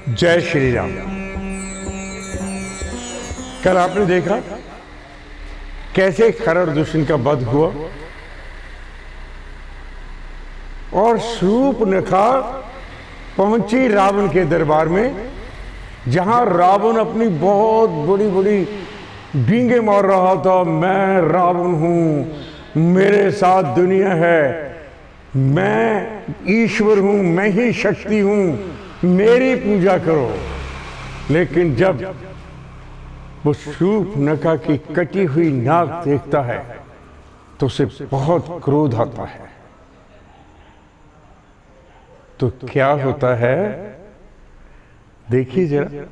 जय श्री राम। कल आपने देखा कैसे खर दुष्यंत का वध हुआ और शूर्पणखा पहुंची रावण के दरबार में, जहां रावण अपनी बहुत बड़ी बड़ी डींगे मार रहा था। मैं रावण हूं, मेरे साथ दुनिया है, मैं ईश्वर हूं, मैं ही शक्ति हूं, मेरी पूजा करो। लेकिन जब वो शूर्पणखा की कटी हुई नाक देखता है तो उसे बहुत क्रोध आता है। तो क्या होता है, देखिए जरा।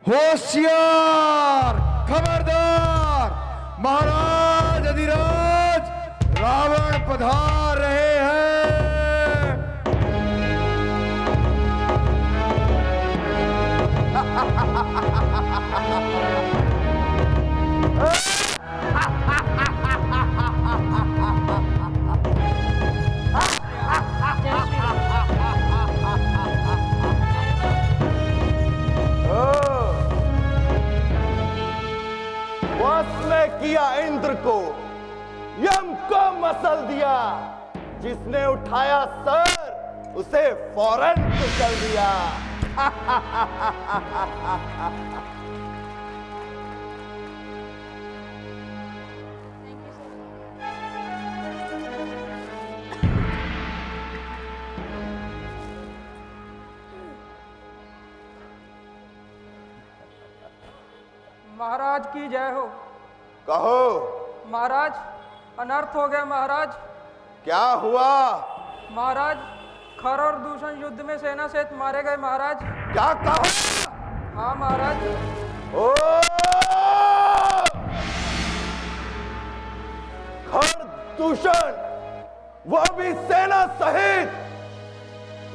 होशियार, खबरदार, महाराज अधिराज रावण पधार रहे हैं। वश में किया इंद्र को, यम को मसल दिया, जिसने उठाया सर उसे फौरन कुचल दिया। महाराज की जय हो। कहो महाराज, अनर्थ हो गया महाराज। क्या हुआ? महाराज, खर और दूषण युद्ध में सेना सहित मारे गए महाराज। क्या कहा? हाँ महाराज। ओ खर दूषण, वो भी सेना सहित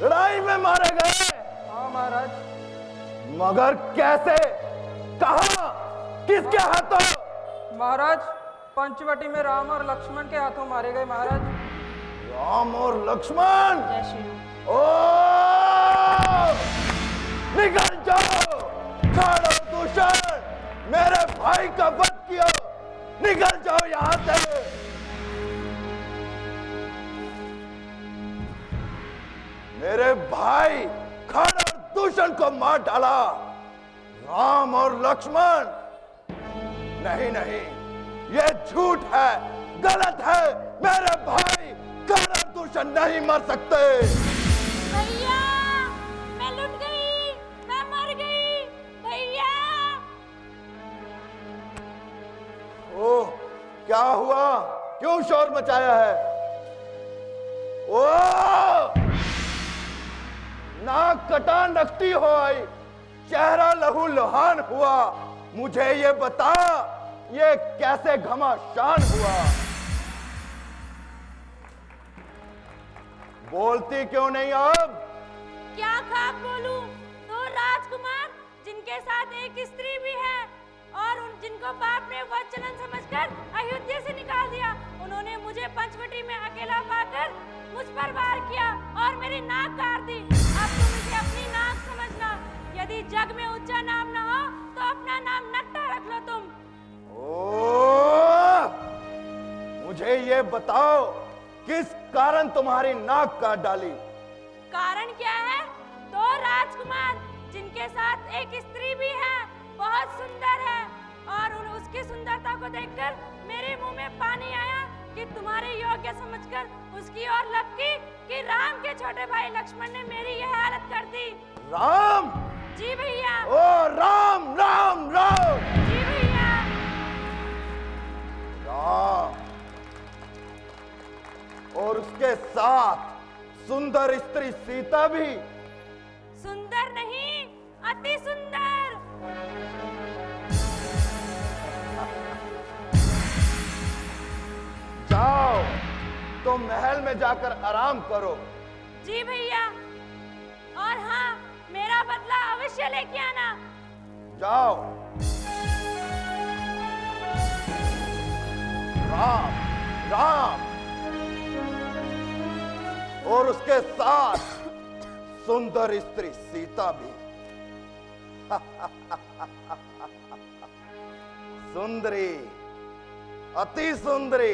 लड़ाई में मारे गए? हाँ महाराज। मगर कैसे, कहां, किसके हाथों? महाराज, पंचवटी में राम और लक्ष्मण के हाथों मारे गए महाराज। राम और लक्ष्मण? जय श्री राम। ओ निकल जाओ, खर और दूषण, मेरे भाई का वध किया, निकल जाओ यहां से। मेरे भाई खर और दूषण को मार डाला, राम और लक्ष्मण नहीं नहीं, ये झूठ है, गलत है। मेरे भाई खर और दूषण नहीं मर सकते। भैया, मैं लुट गई, मैं मर गई भैया। ओह, क्या हुआ? क्यों शोर मचाया है? ओह, नाक कटान रखती हो आई, चेहरा लहू लुहान हुआ। मुझे ये बता, ये कैसे घमासान हुआ? बोलती क्यों नहीं अब? क्या खाक बोलूं? तो राजकुमार जिनके साथ एक स्त्री भी है और उन जिनको बाप ने वचन समझकर अयोध्या से निकाल दिया, उन्होंने मुझे पंचवटी में अकेला पाकर मुझ पर वार किया और मेरी नाक काट दी। अब तुम इसे अपनी नाक समझना। यदि जग में ऊंचा नाम ना हो तो अपना नाम नट्टा रख लो तुम। ओह, मुझे ये बताओ, किस कारण तुम्हारी नाक काट डाली? कारण क्या है? दो राजकुमार जिनके साथ एक स्त्री भी है, बहुत सुंदर है, और उसकी सुंदरता को देखकर मेरे मुंह में पानी आया कि तुम्हारे योग्य समझकर उसकी ओर लपकी कि राम के छोटे भाई लक्ष्मण ने मेरी यह हालत कर दी। राम? जी भैया। ओ राम राम राम। जी भैया। राम और उसके साथ सुंदर स्त्री सीता भी? सुंदर नहीं, अति सुंदर। जाओ, तो महल में जाकर आराम करो। जी भैया। और हाँ, मेरा बदला अवश्य लेके आना। जाओ। राम राम। और उसके साथ सुंदर स्त्री सीता भी। सुंदरी, अति सुंदरी,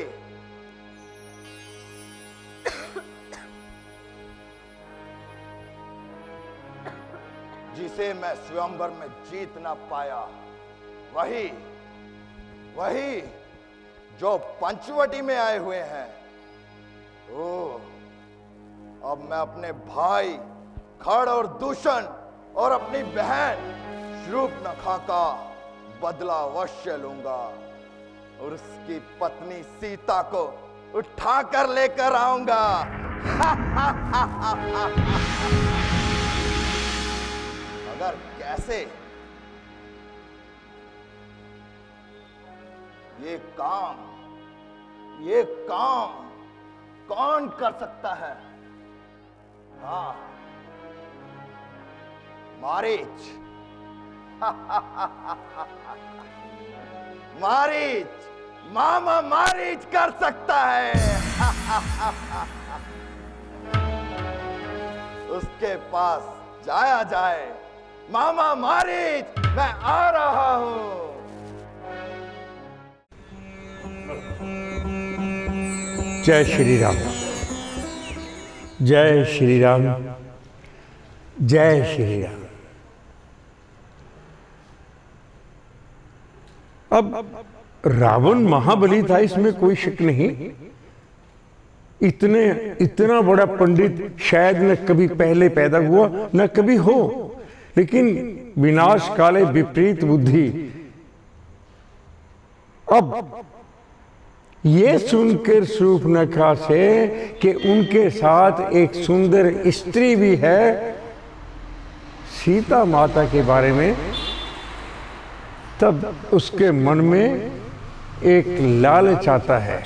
जिसे मैं स्वयंवर में जीत ना पाया, वही जो पंचवटी में आए हुए हैं। ओ, अब मैं अपने भाई खड़ और दूषण और अपनी बहन शूर्पणखा का बदला अवश्य लूंगा और उसकी पत्नी सीता को उठाकर लेकर आऊंगा। मगर कैसे? ये काम कौन कर सकता है? हाँ, मारीच। मारीच, मामा मारीच कर सकता है। उसके पास जाया जाए। मामा मारीच, मैं आ रहा हूं। जय श्री राम, जय श्री राम, जय श्री राम। अब रावण महाबली था, इसमें कोई शक नहीं। इतना बड़ा पंडित शायद न कभी पहले पैदा हुआ न कभी हो, लेकिन विनाश काले विपरीत बुद्धि। अब ये सुनकर शूर्पणखा से कि उनके साथ एक सुंदर स्त्री भी है, सीता माता के बारे में, तब उसके मन में एक लालच आता है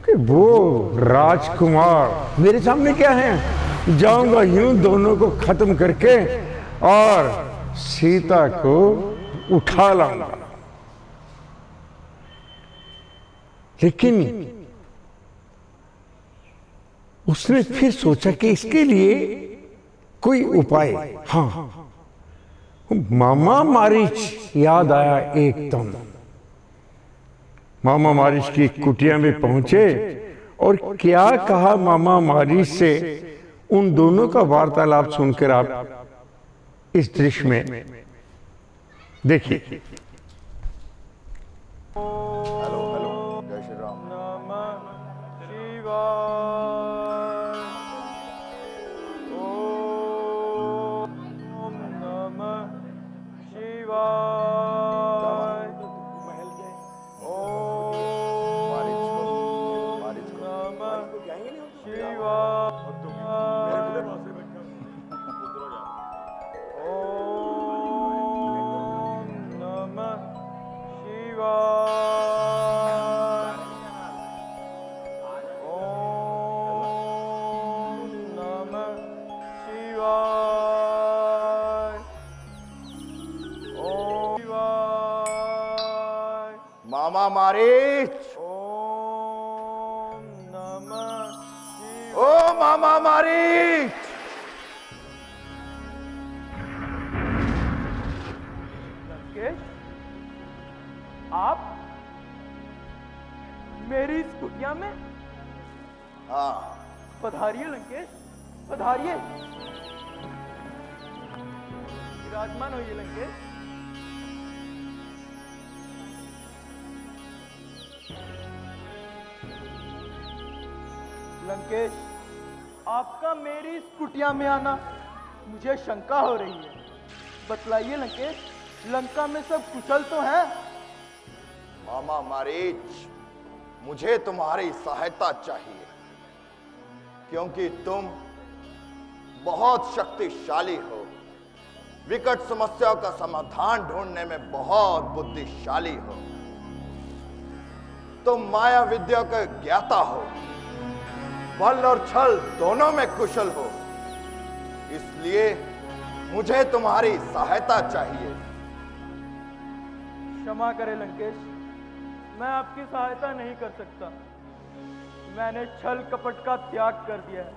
कि वो राजकुमार मेरे सामने क्या है, जाऊंगा यूं दोनों को खत्म करके और सीता को उठा लाऊंगा। लेकिन उसने फिर सोचा कि इसके लिए कोई उपाय। हाँ, मामा मारीच याद आया एकदम। मामा मारीच की कुटिया में पहुंचे और क्या कहा मामा मारीच से, उन दोनों का वार्तालाप सुनकर आप इस दृश्य में देखिए। हेलो हेलो, जय श्री राम। नमः शिवाय। ओम नमः शिवाय। मामा मारीच, ओम नमः शिवाय। ओ मामा मारीच। लंकेश, आप मेरी इस कुटिया में? हाँ, पधारिए लंकेश, पधारिए। विराजमान होइए लंकेश। लंकेश, आपका मेरी इस कुटिया में आना मुझे शंका हो रही है। बतलाइए लंकेश, लंका में सब कुशल तो हैं? मामा मारीच, मुझे तुम्हारी सहायता चाहिए, क्योंकि तुम बहुत शक्तिशाली हो, विकट समस्याओं का समाधान ढूंढने में बहुत बुद्धिशाली हो, तुम माया विद्या के ज्ञाता हो, बल और छल दोनों में कुशल हो, इसलिए मुझे तुम्हारी सहायता चाहिए। क्षमा करें लंकेश, मैं आपकी सहायता नहीं कर सकता। मैंने छल कपट का त्याग कर दिया है,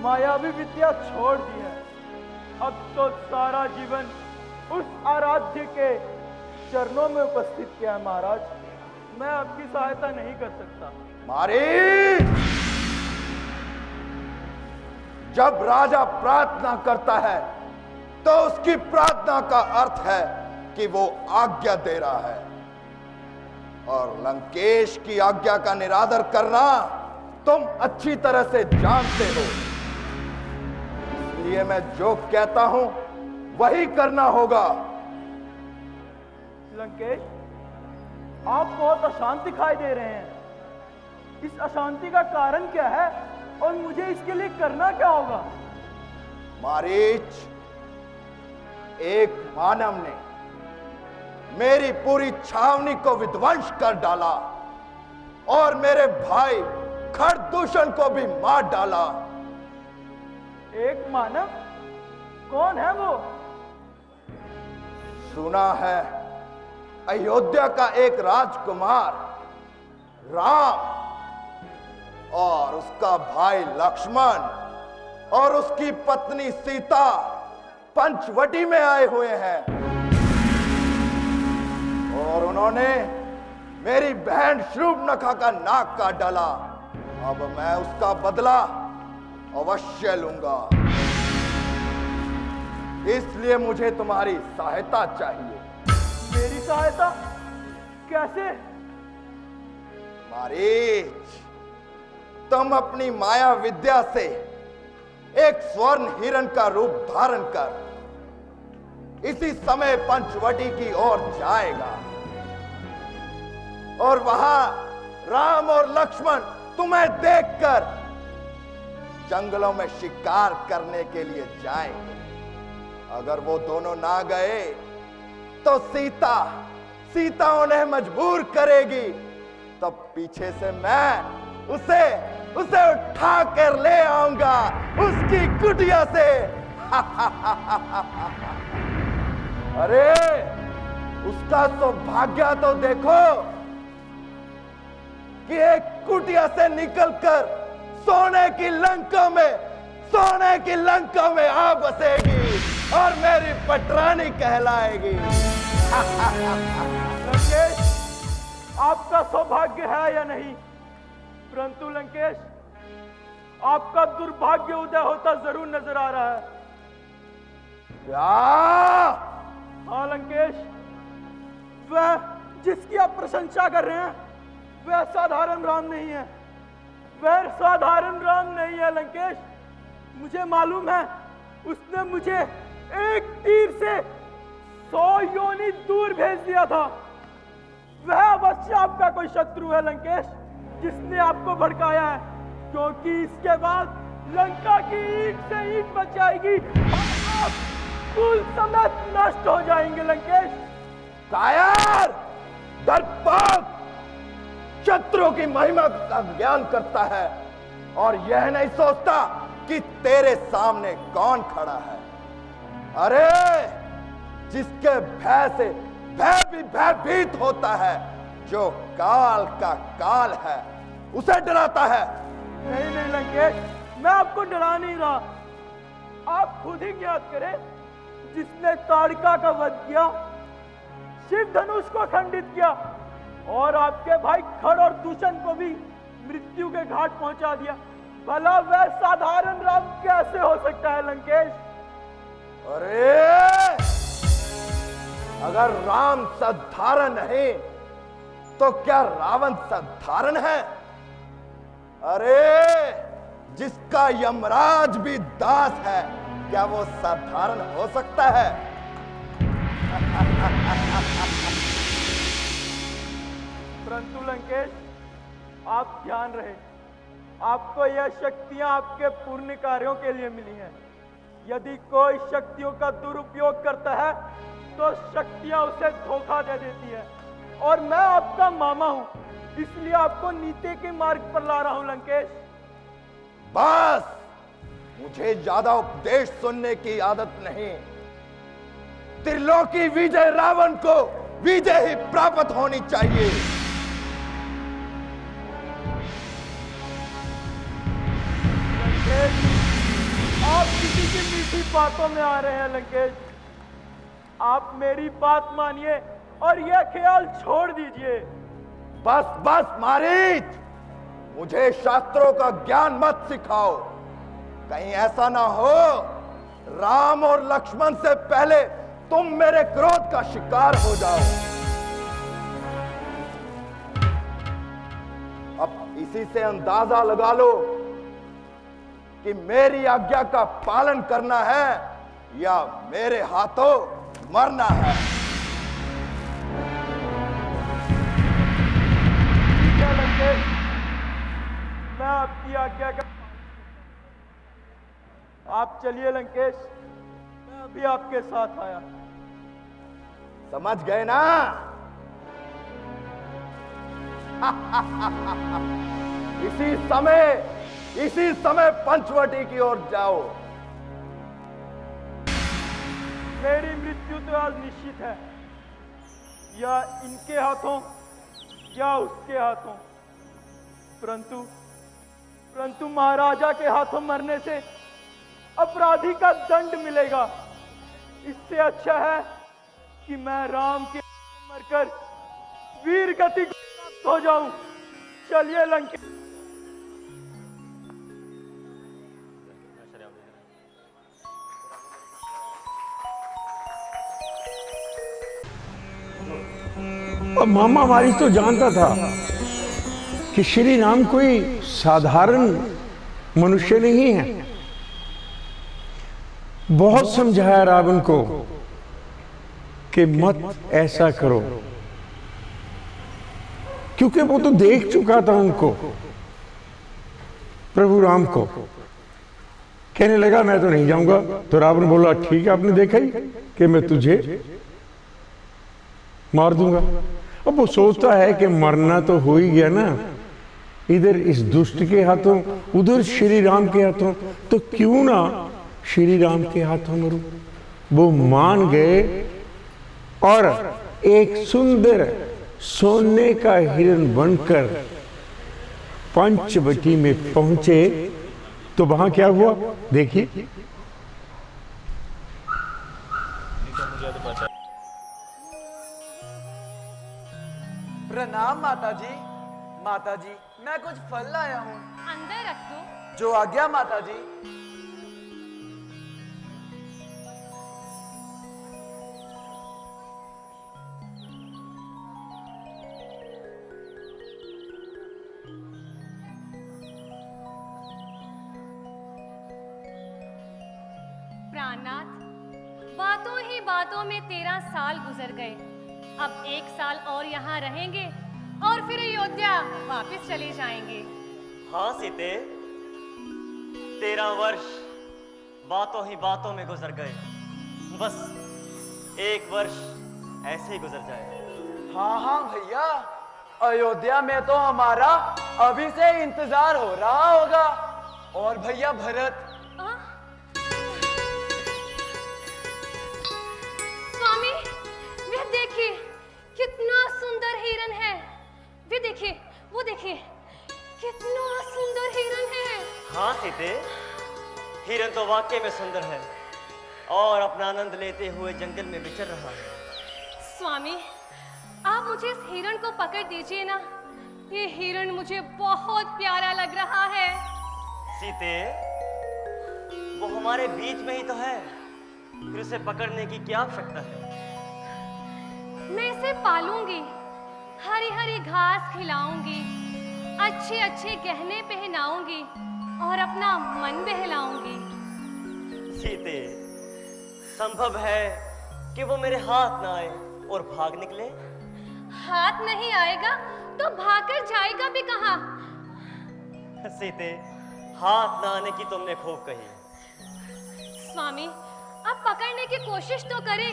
मायावी विद्या छोड़ दी है। अब तो सारा जीवन उस आराध्य के चरणों में उपस्थित किया है महाराज। मैं आपकी सहायता नहीं कर सकता। मारीच, जब राजा प्रार्थना करता है तो उसकी प्रार्थना का अर्थ है कि वो आज्ञा दे रहा है, और लंकेश की आज्ञा का निरादर करना तुम अच्छी तरह से जानते हो। इसलिए मैं जो कहता हूं वही करना होगा। लंकेश, आप बहुत अशांत दिखाई दे रहे हैं। इस अशांति का कारण क्या है और मुझे इसके लिए करना क्या होगा? मारीच, एक मानव ने मेरी पूरी छावनी को विध्वंस कर डाला और मेरे भाई खरदूषण को भी मार डाला। एक मानव? कौन है वो? सुना है अयोध्या का एक राजकुमार राम और उसका भाई लक्ष्मण और उसकी पत्नी सीता पंचवटी में आए हुए हैं, और उन्होंने मेरी बहन शूर्पणखा का नाक काट डाला। अब मैं उसका बदला अवश्य लूंगा। इसलिए मुझे तुम्हारी सहायता चाहिए। मेरी सहायता? कैसे? मारीच, तुम अपनी माया विद्या से एक स्वर्ण हिरण का रूप धारण कर इसी समय पंचवटी की ओर जाएगा, और वहां राम और लक्ष्मण तुम्हें देखकर जंगलों में शिकार करने के लिए जाएंगे। अगर वो दोनों ना गए तो सीता उन्हें मजबूर करेगी, तब पीछे से मैं उसे उठा कर ले आऊंगा उसकी कुटिया से। अरे उसका सौभाग्य तो देखो कि एक कुटिया से निकलकर सोने की लंका में आ बसेगी और मेरी पटरानी कहलाएगी। लंकेश, आपका सौभाग्य है या नहीं? परंतु लंकेश, आपका दुर्भाग्य उदय होता जरूर नजर आ रहा है। क्या? हाँ लंकेश, वह जिसकी आप प्रशंसा कर रहे हैं वह साधारण राम नहीं है। वह साधारण राम नहीं है लंकेश। मुझे मालूम है, उसने मुझे एक तीर से 100 योनि दूर भेज दिया था। वह अवश्य आपका कोई शत्रु है लंकेश, जिसने आपको भड़काया है, क्योंकि इसके बाद लंका की ईंट से ईंट बच जाएगी और आप कुल समेत नष्ट हो जाएंगे लंकेश। कायर, दर्पक, शत्रु की महिमा का ज्ञान करता है और यह नहीं सोचता कि तेरे सामने कौन खड़ा है। अरे जिसके भय से भय भी भयभीत होता है, जो काल का काल है, उसे डराता है। नहीं नहीं लंकेश, मैं आपको डरा नहीं रहा। आप खुद ही ज्ञात करें, जिसने ताड़का का वध किया, शिव धनुष को खंडित किया और आपके भाई खड़ और दूषण को भी मृत्यु के घाट पहुंचा दिया, भला वह साधारण राम कैसे हो सकता है लंकेश? अरे अगर राम साधारण नहीं तो क्या रावण साधारण है? अरे जिसका यमराज भी दास है, क्या वो साधारण हो सकता है? परंतु लंकेश, आप ध्यान रहे, आपको यह शक्तियां आपके पुण्य कार्यों के लिए मिली हैं। यदि कोई शक्तियों का दुरुपयोग करता है तो शक्तियां उसे धोखा दे देती है, और मैं आपका मामा हूं, इसलिए आपको नीति के मार्ग पर ला रहा हूं लंकेश। बस, मुझे ज्यादा उपदेश सुनने की आदत नहीं। त्रिलोकी विजय रावण को विजय ही प्राप्त होनी चाहिए। मीठी मीठी बातों में आ रहे हैं लंकेश। आप मेरी बात मानिए और यह ख्याल छोड़ दीजिए। बस बस मारीच, मुझे शास्त्रों का ज्ञान मत सिखाओ। कहीं ऐसा ना हो राम और लक्ष्मण से पहले तुम मेरे क्रोध का शिकार हो जाओ। अब इसी से अंदाजा लगा लो कि मेरी आज्ञा का पालन करना है या मेरे हाथों मरना है। ठीक है लंकेश, मैं आपकी आज्ञा का। आप चलिए लंकेश, मैं अभी आपके साथ आया। समझ गए ना? इसी समय पंचवटी की ओर जाओ। मेरी मृत्यु तो आज निश्चित है, या इनके हाथों या उसके हाथों। परंतु महाराजा के हाथों मरने से अपराधी का दंड मिलेगा। इससे अच्छा है कि मैं राम के मरकर वीर गति को प्राप्त हो जाऊं। चलिए लंकेश। अब मामा मारी तो जानता था कि श्री राम कोई साधारण मनुष्य नहीं है। बहुत समझाया रावण को कि मत ऐसा करो, क्योंकि वो तो देख चुका था उनको, प्रभु राम को। कहने लगा मैं तो नहीं जाऊंगा। तो रावण बोला ठीक है, आपने देखा ही कि मैं तुझे मार दूंगा। अब वो सोचता है कि मरना तो हो ही गया ना, इधर इस दुष्ट के हाथों उधर श्री राम के हाथों, तो क्यों ना श्री राम के हाथों मरूं। वो मान गए और एक सुंदर सोने का हिरण बनकर पंचवटी में पहुंचे। तो वहां क्या हुआ देखिए। प्रणाम माता जी। माता जी, मैं कुछ फल लाया हूँ। अंदर रख दो। जो आज्ञा माता जी। प्राणनाथ, बातों ही बातों में 13 साल गुजर गए। अब 1 साल और यहाँ रहेंगे और फिर अयोध्या वापस चले जाएंगे। हाँ सीते, 13 वर्ष बातों ही बातों में गुजर गए। बस 1 वर्ष ऐसे ही गुजर जाए। हाँ हाँ भैया, अयोध्या में तो हमारा अभी से इंतजार हो रहा होगा। और भैया भरत। स्वामी, वह देखिए कितना सुंदर हिरन है। वे देखिए, वो देखिए कितना सुंदर हिरन है। हाँ सीते, हिरन तो वाकई में सुंदर है और अपना आनंद लेते हुए जंगल में विचर रहा है। स्वामी, आप मुझे इस हिरण को पकड़ दीजिए ना। ये हिरण मुझे बहुत प्यारा लग रहा है। सीते, वो हमारे बीच में ही तो है, फिर उसे पकड़ने की क्या आवश्यकता है? मैं इसे पालूंगी, हरी हरी घास खिलाऊंगी, अच्छे अच्छे गहने पहनाऊंगी और अपना मन बहलाऊंगी। सीते, संभव है कि वो मेरे हाथ ना आए और भाग निकले? हाथ नहीं आएगा तो भागकर जाएगा भी कहाँ? सीते, हाथ ना आने की तुमने खूब कही। स्वामी, आप पकड़ने की कोशिश तो करें।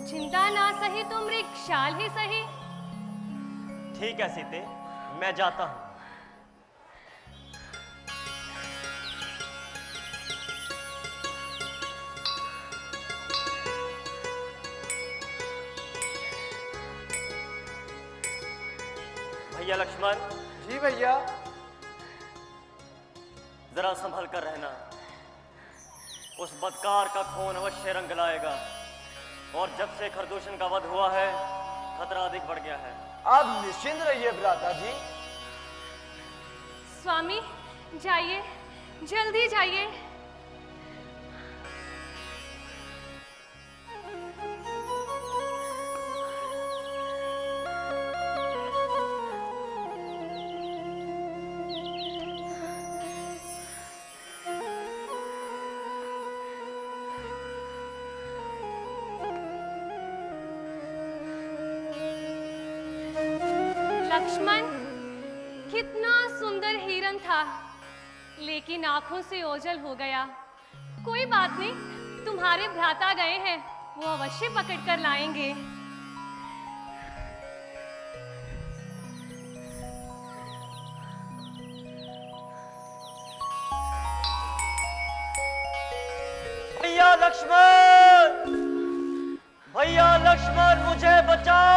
जिंदा ना सही तो मृगशाल ही सही। ठीक है सीते, मैं जाता हूं। भैया लक्ष्मण। जी भैया। जरा संभल कर रहना। उस बदकार का खून अवश्य रंग लाएगा। और जब से खरदूषण का वध हुआ है, खतरा अधिक बढ़ गया है। आप निश्चिंत रहिए भ्राता जी। स्वामी जाइए, जल्दी जाइए। लक्ष्मण, कितना सुंदर हिरन था, लेकिन आंखों से ओझल हो गया। कोई बात नहीं, तुम्हारे भ्राता गए हैं, वो अवश्य पकड़ कर लाएंगे। भैया लक्ष्मण, भैया लक्ष्मण, मुझे बचाओ।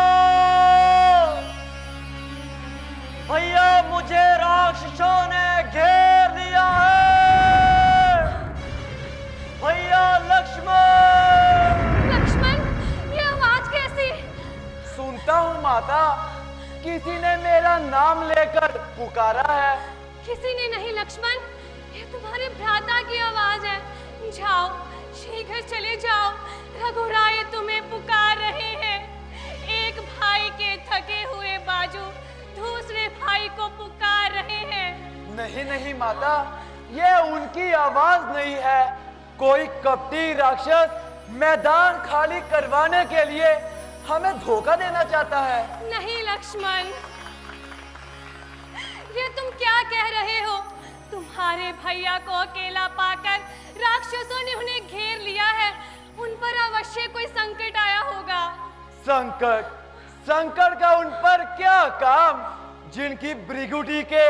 भैया, मुझे राक्षसों ने घेर लिया है। भैया लक्ष्मण। लक्ष्मण, ये आवाज कैसी? सुनता हूँ माता, किसी ने मेरा नाम लेकर पुकारा है। किसी ने नहीं लक्ष्मण, ये तुम्हारे भ्राता की आवाज है। जाओ, शीघ्र चले जाओ, रघुराय तुम्हें पुकार रहे हैं। एक भाई के थके हुए बाजू दूसरे भाई को पुकार रहे हैं। नहीं नहीं माता, ये उनकी आवाज नहीं है। कोई कपटी राक्षस मैदान खाली करवाने के लिए हमें धोखा देना चाहता है। नहीं लक्ष्मण, ये तुम क्या कह रहे हो? तुम्हारे भैया को अकेला पाकर राक्षसों ने उन्हें घेर लिया है। उन पर अवश्य कोई संकट आया होगा। संकट? संकट का उन पर क्या काम, जिनकी भृगुटी के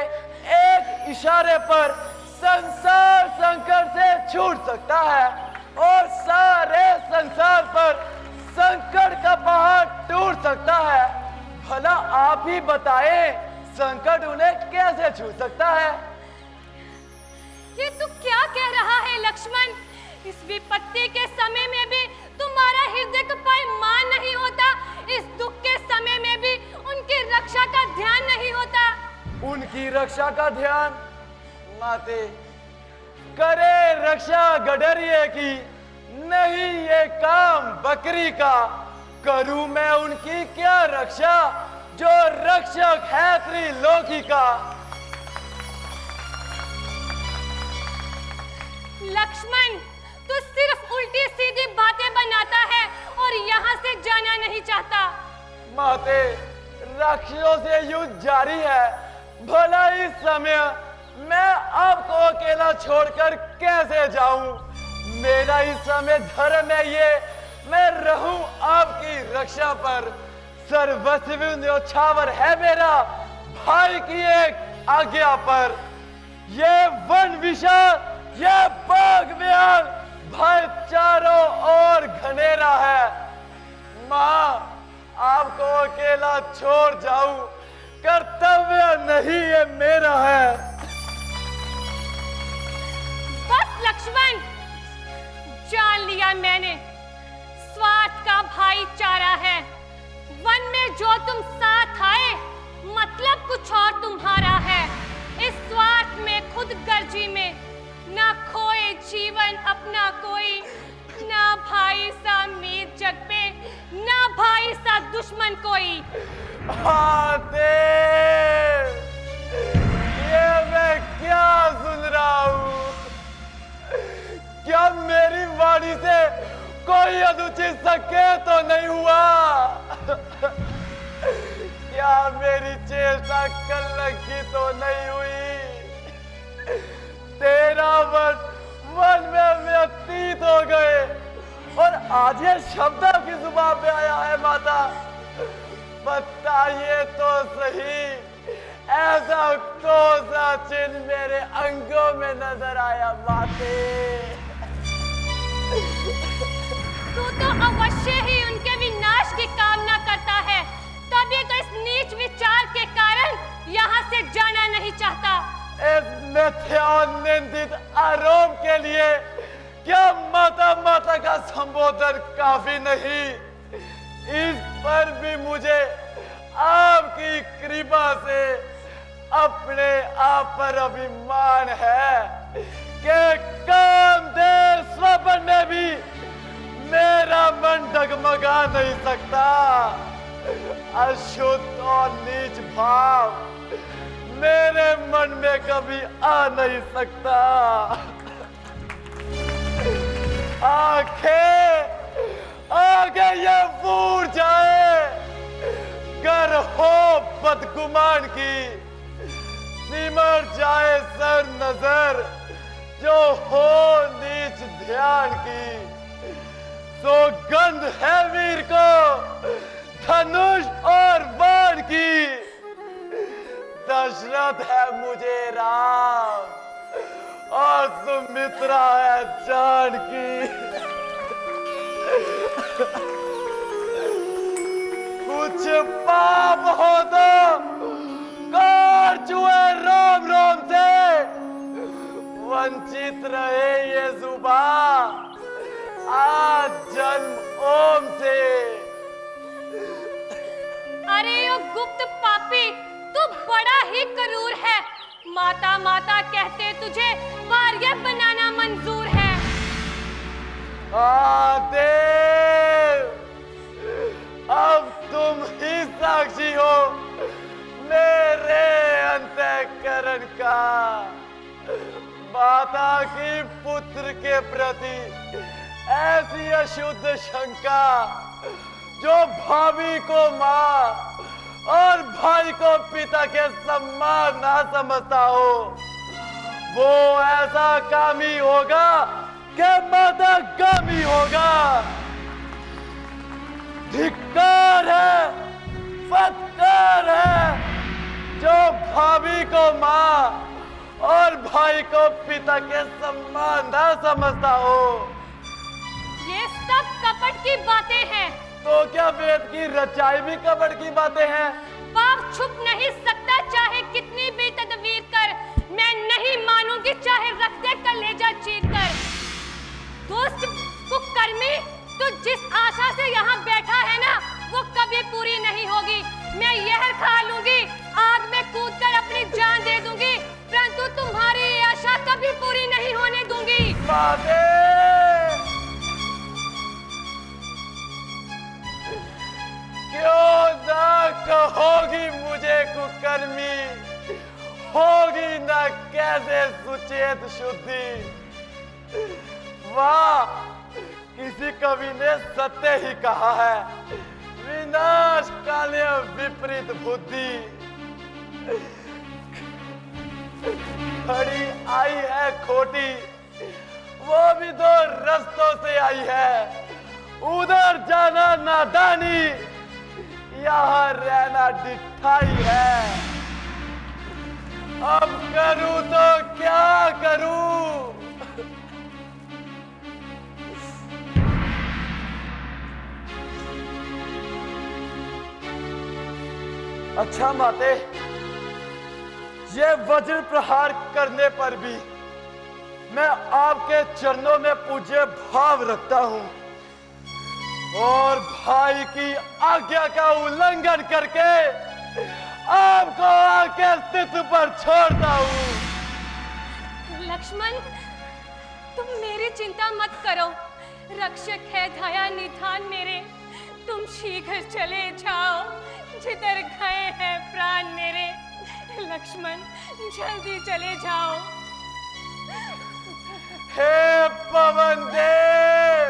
एक इशारे पर संसार संकट से छूट सकता है और सारे संसार पर संकट का पहाड़ टूट सकता है। भला आप ही बताएं, संकट उन्हें कैसे छू सकता है? ये तू क्या कह रहा है लक्ष्मण? इस विपत्ति के समय में भी तुम्हारा हृदय का मान नहीं होता। इस दुख के समय में भी उनकी रक्षा का ध्यान नहीं होता। उनकी रक्षा का ध्यान? माते, करे रक्षा गडरिये की, नहीं ये काम बकरी का। करूं मैं उनकी क्या रक्षा, जो रक्षक है त्रिलोकी का। लक्ष्मण, तू सिर्फ उल्टी सीधी बातें बनाता है और यहाँ से जाना नहीं चाहता। माते, राक्षसों से युद्ध जारी है। भला इस समय मैं आपको अकेला छोड़कर कैसे जाऊं? मेरा इस समय धर्म है ये, मैं रहूं आपकी रक्षा पर। सर्वस्व न्योछावर है मेरा भाई की एक आज्ञा पर। ये वन विशाल, ये बाग विहार, भाई चारों ओर घनेरा है। माँ, आपको अकेला छोड़ जाऊं कर्तव्य नहीं ये मेरा है। बस लक्ष्मण, जान लिया मैंने, स्वार्थ का भाईचारा है। वन में जो तुम साथ आए, मतलब कुछ और तुम्हारा है। इस स्वार्थ में, खुद गर्जी में, ना खोए जीवन अपना कोई, ना भाई सा मीत जग पे, ना भाई सा दुश्मन कोई। ये मैं क्या सुन रहा हूँ? क्या मेरी वाणी से कोई अनुचित संकेत तो नहीं हुआ? क्या मेरी चेष्टा कलंकी तो नहीं हुई? 13 वर्ष वन में व्यतीत हो गए और आज ये शब्द आपकी जुबान पे आया है। माता, बताइए तो सही, ऐसा कौन सा चिन्ह मेरे अंगों में नजर आया? माते, तू तो अवश्य ही उनके विनाश की कामना करता है, तभी तो इस नीच विचार के कारण यहाँ से जाना नहीं चाहता। इस मिथ्या निंदित आरोप के लिए क्या संबोधन काफी नहीं, इस पर भी मुझे आपकी कृपा से अपने आप पर अभिमान है कि कामदेव स्वप्न में भी मेरा मन डगमगा नहीं सकता। अशुद्ध और नीच भाव मेरे मन में कभी आ नहीं सकता। आगे ये फूट जाए, कर हो बदगुमान की, सिमट जाए सर नजर जो हो नीच ध्यान की। सौगंध है वीर को धनुष और बाण की, दशरथ है मुझे राम और सुमित्रा है जानकी। कुछ पाप हो तो कार चुए रोम रोम से, वंचित रहे ये जुबान आज जन्म ओम से। अरे यो गुप्त पापी, तू बड़ा ही क्रूर है। माता माता कहते तुझे भार्या बनाना मंजूर है। देव, अब तुम ही साक्षी हो मेरे अंतःकरण का। माता की पुत्र के प्रति ऐसी अशुद्ध शंका जो भाभी को माँ और भाई को पिता के सम्मान ना समझता हो, वो ऐसा कामी होगा कि माता गामी होगा। धिक्कार है, फटकार है जो भाभी को माँ और भाई को पिता के सम्मान ना समझता हो। ये सब कपट की बातें हैं। तो क्या वेद की रचाई भी कपट की बातें हैं? पाप छुप नहीं सकता चाहे कितनी भी तदबीर कर। मैं नहीं मानूंगी चाहे रख दे कलेजा चीर कर। दोस्त कुकर्मी, तू जिस आशा से यहाँ बैठा है ना, वो कभी पूरी नहीं होगी। मैं यह खा लूंगी, आग में कूदकर अपनी जान दे दूंगी, परंतु तुम्हारी ये आशा कभी पूरी नहीं होने दूंगी। क्यों ना कहोगी मुझे कुकर्मी, होगी ना कैसे सुचेत शुद्धि। वाह, किसी कवि ने सत्य ही कहा है, विनाश काले विपरीत बुद्धि। खड़ी आई है खोटी, वो भी दो रस्तों से आई है। उधर जाना नादानी, यहाँ रहना डिठाई है। अब करूं तो क्या करूं? अच्छा माते, ये वज्र प्रहार करने पर भी मैं आपके चरणों में पूज्य भाव रखता हूं और भाई की आज्ञा का उल्लंघन करके आपको आपके अस्तित्व पर छोड़ता हूं। लक्ष्मण, तुम मेरी चिंता मत करो। रक्षक है दया निधान मेरे। तुम शीघ्र चले जाओ जिधर गए हैं प्राण मेरे। लक्ष्मण, जल्दी चले जाओ। हे पवन देव,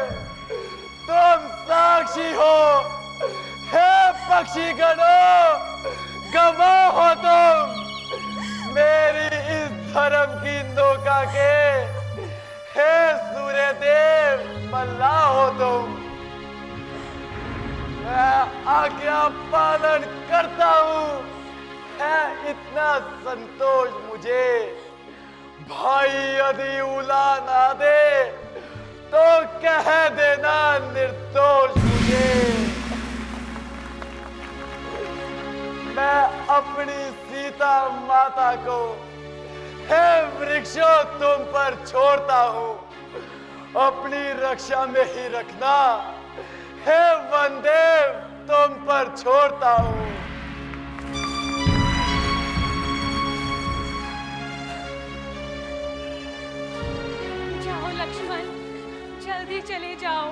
तुम साक्षी हो। हे पक्षी गणों, गवाह हो तुम मेरी इस धर्म की नौका के। हे सूर्य देव, मल्लाह हो तुम। मैं आज्ञा पालन करता हूँ, है इतना संतोष मुझे। भाई यदि उला ना दे तो कह देना निर्दोष मुझे। मैं अपनी सीता माता को हे वृक्षों तुम पर छोड़ता हूँ अपनी रक्षा में ही रखना। हे वनदेव, तुम पर छोड़ता हूं। जाओ लक्ष्मण, जल्दी चले जाओ।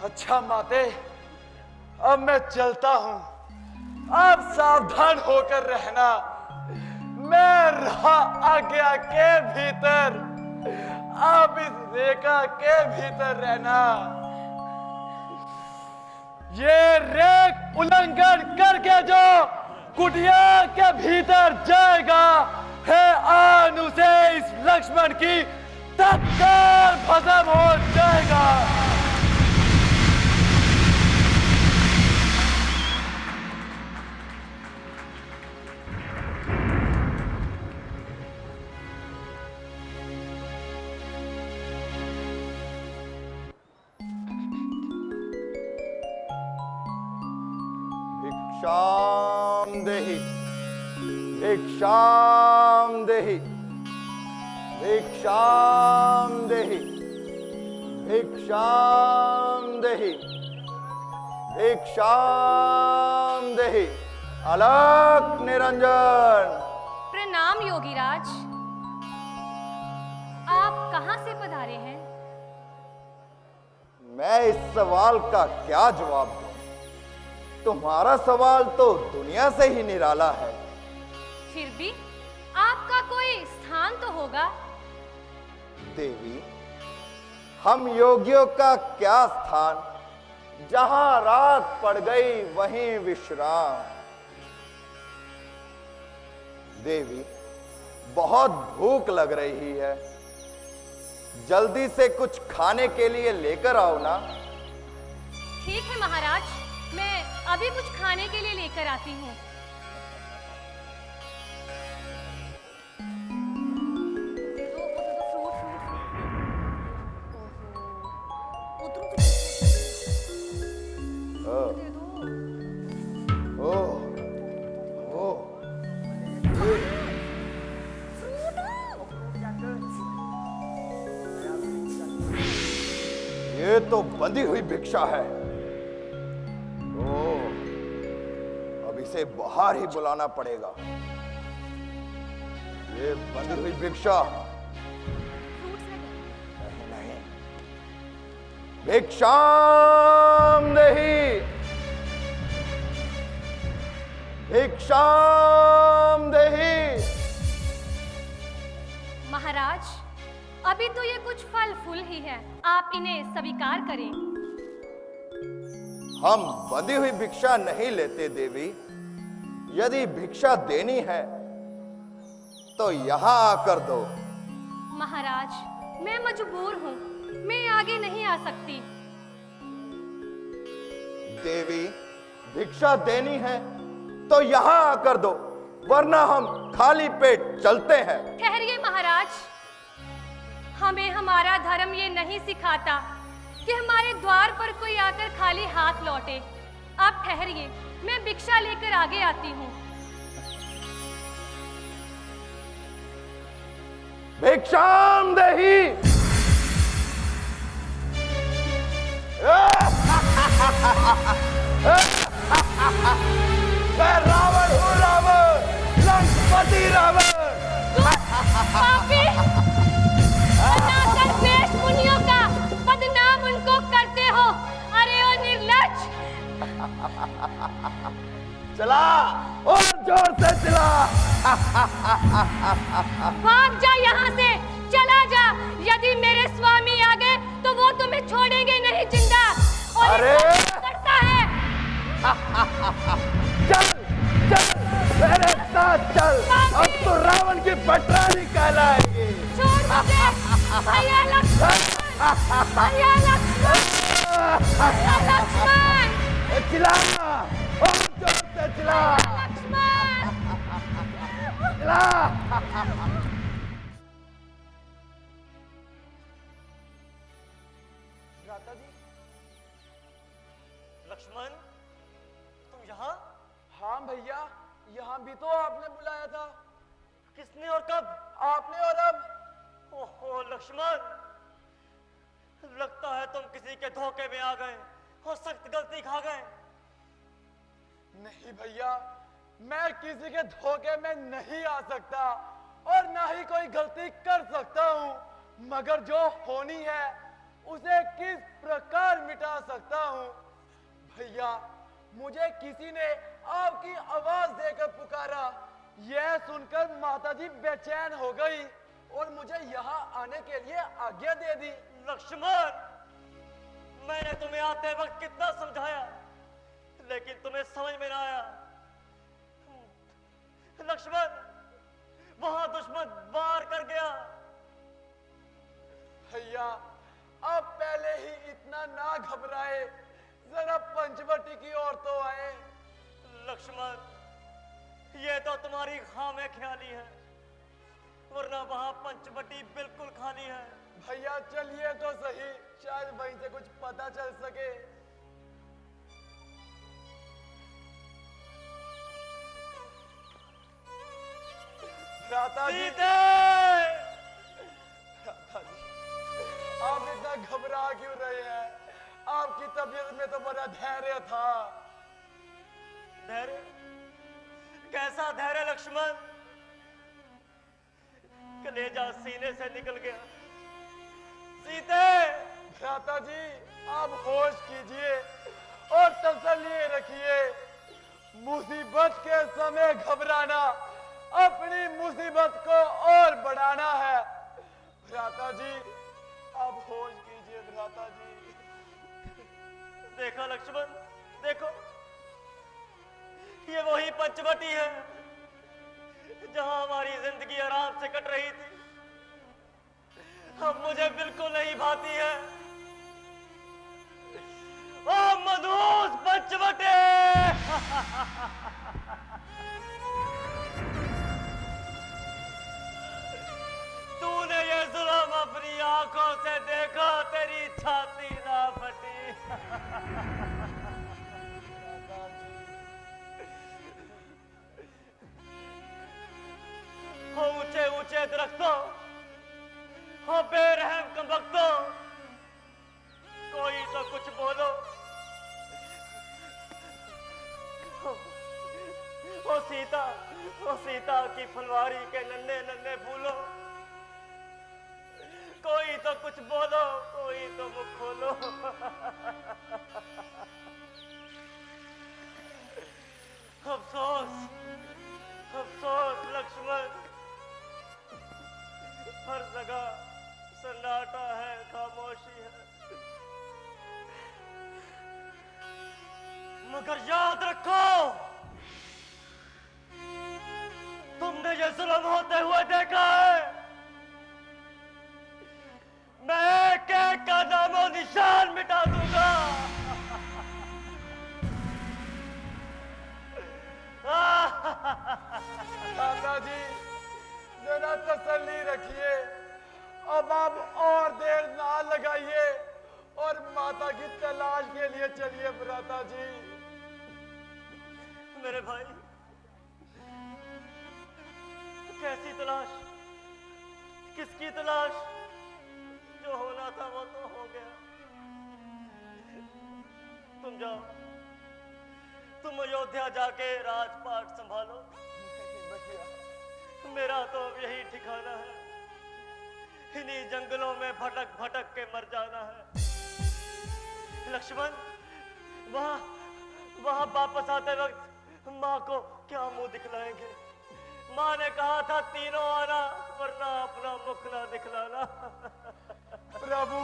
अच्छा माते, अब मैं चलता हूं। आप सावधान होकर रहना। मैं रहा आज्ञा के भीतर, आप इस रेखा के भीतर रहना। ये रेख उल्लंघन करके जो कुटिया के भीतर जाएगा, है आन उसे इस लक्ष्मण की तत्काल भस्म हो जाएगा। भिक्षाम देहि, भिक्षाम देहि, भिक्षाम देहि, भिक्षाम देहि, भिक्षाम देहि। अलख निरंजन। प्रणाम योगीराज। आप कहां से पधारे हैं? मैं इस सवाल का क्या जवाब दूं? तुम्हारा सवाल तो दुनिया से ही निराला है। फिर भी आपका कोई स्थान तो होगा। देवी, हम योगियों का क्या स्थान? जहां रात पड़ गई वहीं विश्राम। देवी, बहुत भूख लग रही है, जल्दी से कुछ खाने के लिए लेकर आओ ना। ठीक है महाराज, मैं अभी कुछ खाने के लिए लेकर आती हूँ। दे दो फ्रूट दे दो। ओह, ये तो बंधी हुई भिक्षा है। अब इसे बाहर ही बुलाना पड़ेगा। ये बंधी हुई भिक्षा। नहीं, भिक्षाम देहि, भिक्षाम देहि। महाराज, अभी तो ये कुछ फल फूल ही है, आप इन्हें स्वीकार करें। हम बंधी हुई भिक्षा नहीं लेते देवी। यदि भिक्षा देनी है तो यहां आकर दो। महाराज, मैं मजबूर हूँ, मैं आगे नहीं आ सकती। देवी, भिक्षा देनी है तो यहां आकर दो, वरना हम खाली पेट चलते हैं। ठहरिए महाराज, हमें हमारा धर्म ये नहीं सिखाता कि हमारे द्वार पर कोई आकर खाली हाथ लौटे। आप ठहरिए, मैं भिक्षा लेकर आगे आती हूँ। भिक्षाम देहि। मैं रावण हूँ, रावण, लंकापति रावण। पापी, बनाकर वेश मुनियों का बदनाम उनको करते हो। अरे ओ निर्लज्ज! चला, और जोर से चला। भाग जा यहाँ से, चला जा। यदि मेरे स्वामी आ गए तो वो तुम्हें छोड़ेंगे नहीं जिंदा। और अरे! करता है। चल, चल, मेरे साथ चल। अब तो रावण की पटरानी कहलाएगी। छोड़ मुझे। भैया लक्ष्मण, भैया लक्ष्मण, भैया लक्ष्मण। चिल्ला और जोर से चिल्ला। लक्ष्मण! चिल्ला। भ्राता जी। लक्ष्मण, तुम यहाँ? हाँ भैया, यहाँ भी तो आपने बुलाया था। किसने और कब? आपने और अब। ओहो लक्ष्मण, लगता है तुम किसी के धोखे में आ गए और सख्त गलती खा गए। नहीं भैया, मैं किसी के धोखे में नहीं आ सकता और ना ही कोई गलती कर सकता हूँ, मगर जो होनी है उसे किस प्रकार मिटा सकता हूँ। भैया, मुझे किसी ने आपकी आवाज देकर पुकारा। यह सुनकर माताजी बेचैन हो गई और मुझे यहाँ आने के लिए आज्ञा दे दी। लक्ष्मण, मैंने तुम्हें आते वक्त कितना समझाया, लेकिन तुम्हें समझ में ना आया। लक्ष्मण, वहां दुश्मन वार कर गया। भैया, अब पहले ही इतना ना घबराए, जरा पंचवटी की ओर तो आए। लक्ष्मण, ये तो तुम्हारी खामे ख्याली है, वरना वहां पंचवटी बिल्कुल खाली है। भैया चलिए तो सही, शायद वहीं से कुछ पता चल सके। भ्राता जी, भ्राता जी, आप इतना घबरा क्यों रहे हैं? आपकी तबीयत में तो बड़ा धैर्य था। धैर्य? कैसा धैर्य लक्ष्मण? कलेजा सीने से निकल गया। सीते! भ्राता जी, आप होश कीजिए और तसल्ली रखिए। मुसीबत के समय घबराना अपनी मुसीबत को और बढ़ाना है। भ्राता जी, आप होश कीजिए। भ्राता जी, देखो लक्ष्मण, देखो, ये वही पंचवटी है जहां हमारी जिंदगी आराम से कट रही थी। अब मुझे बिल्कुल नहीं भाती है। ओ मधुस पंचवटे! तूने ये जुल्म अपनी आंखों से देखा, तेरी छाती ना फटी। हो ऊंचे ऊंचे दरख्तों, हो बेरहम कमबख्तों, कोई तो कुछ बोलो। ओ सीता की फुलवारी के नन्हे नन्हे फूलों, कोई तो कुछ बोलो, कोई तो मुख खोलो। अफसोस, अफसोस लक्ष्मण, हर जगह सन्नाटा है, खामोशी है। मगर याद रखो, तुमने ये जुल्म होते हुए देखा है। मैं एक एक का नामो निशान मिटा दूंगा। दादाजी, जरा तसल्ली रखिए। अब आप और देर ना लगाइए और माता की तलाश के लिए चलिए। भ्राता जी, मेरे भाई, कैसी तलाश? किसकी तलाश? जो होना था वो तो हो गया। तुम जाओ, तुम अयोध्या जाके राजपाट संभालो। मेरा तो अब यही ठिकाना है, इन्हीं जंगलों में भटक भटक के मर जाना है। लक्ष्मण, वहां वापस आते वक्त माँ को क्या मुंह दिखलाएंगे? माँ ने कहा था तीनों आना, वरना अपना मुख ना दिखलाना। प्रभु,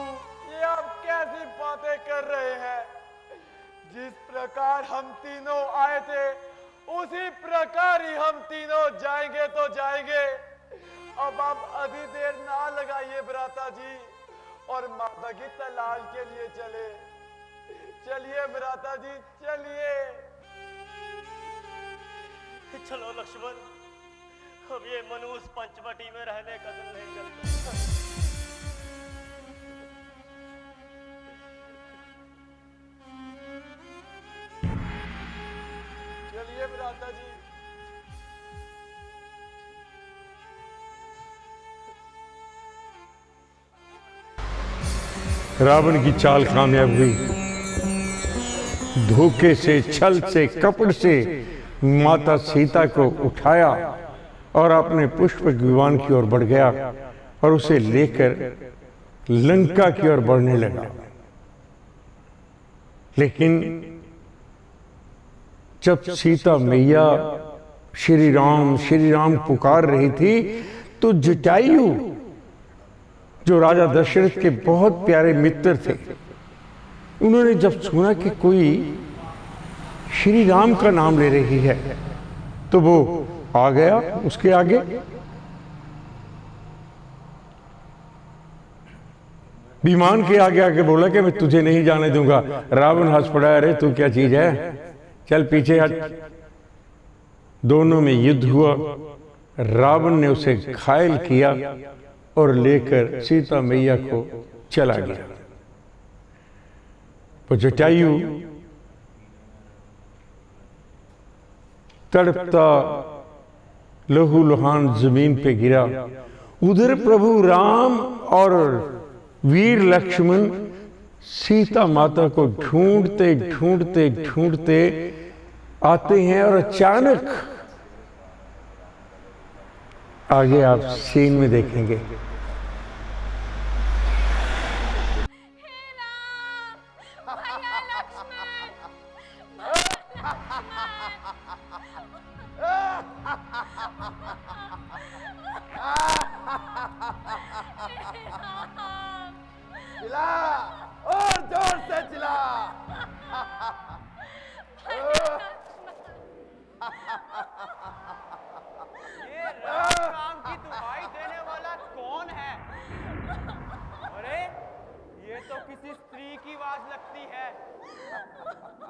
ये आप कैसी बातें कर रहे हैं? जिस प्रकार हम तीनों आए थे, उसी प्रकार ही हम तीनों जाएंगे तो जाएंगे। अब आप अधिक देर ना लगाइए भ्राता जी और माता की तलाश के लिए चले। चलिए भ्राता जी, चलिए। चलो लक्ष्मण, अब ये मनुष्य पंचवटी में रहने का दिल नहीं करता। चलिए भ्राता जी। रावण की चाल कामयाब हुई। धोखे से, छल से, कपट से माता सीता को उठाया और अपने पुष्पक विमान की ओर बढ़ गया और उसे लेकर लंका की ओर बढ़ने लगा। लेकिन जब सीता मैया श्री राम पुकार रही थी, तो जटायु, जो राजा दशरथ के बहुत प्यारे मित्र थे, उन्होंने जब सुना कि कोई श्री राम का नाम ले रही है, तो वो आ गया उसके आगे। विमान के आगे आके बोला कि मैं तुझे नहीं जाने दूंगा। रावण हंस पड़ा, अरे तू क्या चीज है, चल पीछे हट। दोनों में युद्ध हुआ। रावण ने उसे घायल किया और लेकर सीता मैया को चला गया। तो जटायु तड़पता लहू लुहान जमीन पे गिरा। उधर प्रभु राम और वीर लक्ष्मण सीता माता को ढूंढते ढूंढते ढूंढते आते हैं और अचानक आगे आप सीन में देखेंगे। चिल्ला और जोर से चिल्ला। ये राम की दुहाई देने वाला कौन है? अरे ये तो किसी स्त्री की आवाज लगती है,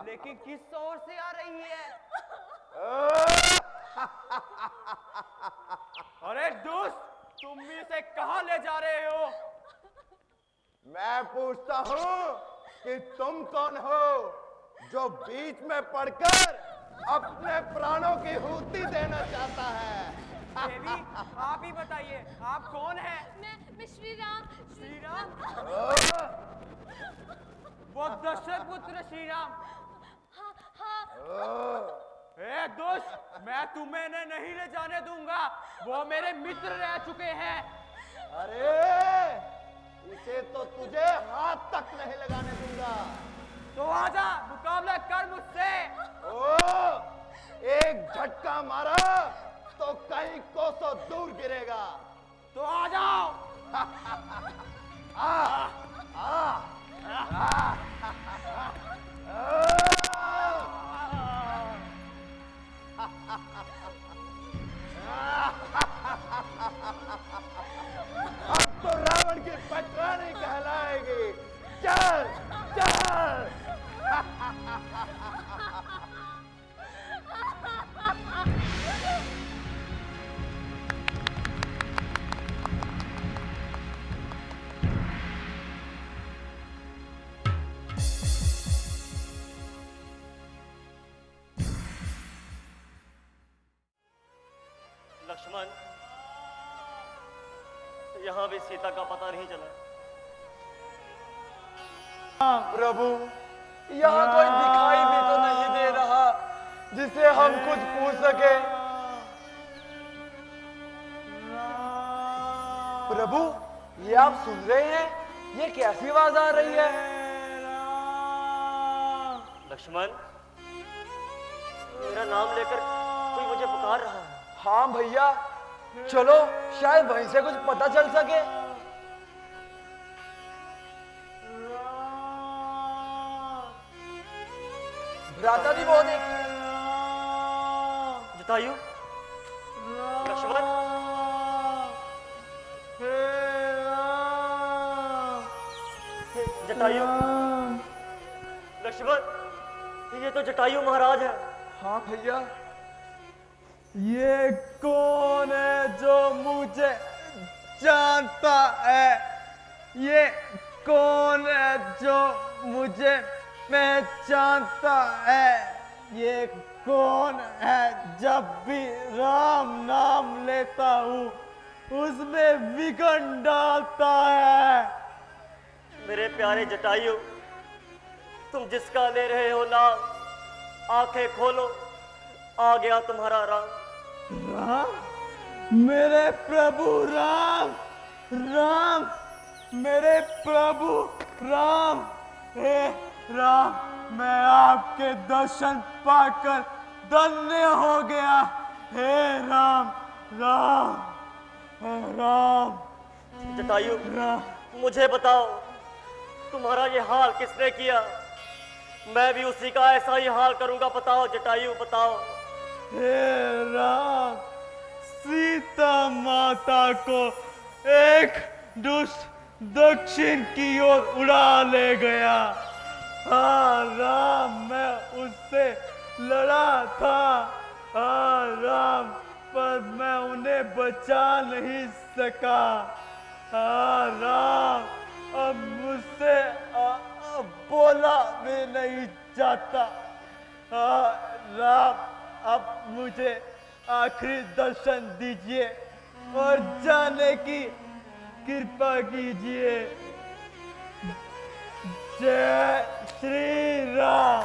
लेकिन किस ओर से आ रही है? अरे दुष्ट, तुम इसे कहां ले जा रहे हो? मैं पूछता हूँ कि तुम कौन हो जो बीच में पड़कर अपने प्राणों की हुती देना चाहता है? देवी, आप ही बताइए, आप कौन हैं? मैं श्री राम। श्री राम? वो दशरथ पुत्र श्री राम। हाँ हाँ। ए दुष्ट, मैं तुम्हें नहीं ले जाने दूंगा। वो मेरे मित्र रह चुके हैं। अरे इसे तो तुझे हाथ तक नहीं लगाने दूंगा। तो आजा, मुकाबला कर मुझसे। ओ, एक झटका मारा तो कई कोसों दूर गिरेगा। तो आ जाओ। आ, आ, आ, अब तो रावण की पटरानी कहलाएगी। चल चल। लक्ष्मण, यहाँ भी सीता का पता नहीं चला। प्रभु, यहाँ कोई दिखाई भी तो नहीं दे रहा जिसे हम कुछ पूछ सके। प्रभु, ये आप सुन रहे हैं? ये कैसी आवाज आ रही है? लक्ष्मण, मेरा नाम लेकर कोई मुझे पुकार रहा है। हाँ भैया, चलो शायद वहीं से कुछ पता चल सके। भ्राता जी, वो देखिए। जटायु, लक्ष्मण, जटायु, लक्ष्मण, ये तो जटायु महाराज है। हाँ भैया, ये कौन है जो मुझे जानता है? ये कौन है जो मुझे पहचानता है? ये कौन है जब भी राम नाम लेता हूँ उसमें विघन डालता है? मेरे प्यारे जटायु, तुम जिसका ले रहे हो नाम, आंखें खोलो, आ गया तुम्हारा राम। राम? मेरे प्रभु राम, राम, मेरे प्रभु राम। हे राम, मैं आपके दर्शन पाकर धन्य हो गया। हे राम, राम, हे राम। जटायु, मुझे बताओ, तुम्हारा ये हाल किसने किया? मैं भी उसी का ऐसा ही हाल करूंगा। बताओ जटायु, बताओ। हे राम, सीता माता को एक दुष्ट दक्षिण की ओर उड़ा ले गया। हाँ राम, मैं उससे लड़ा था। हाँ राम, पर मैं उन्हें बचा नहीं सका। हाँ राम, अब मुझसे बोला भी नहीं जाता। हाँ राम, अब मुझे आखिरी दर्शन दीजिए और जाने की कृपा कीजिए। जय श्री राम।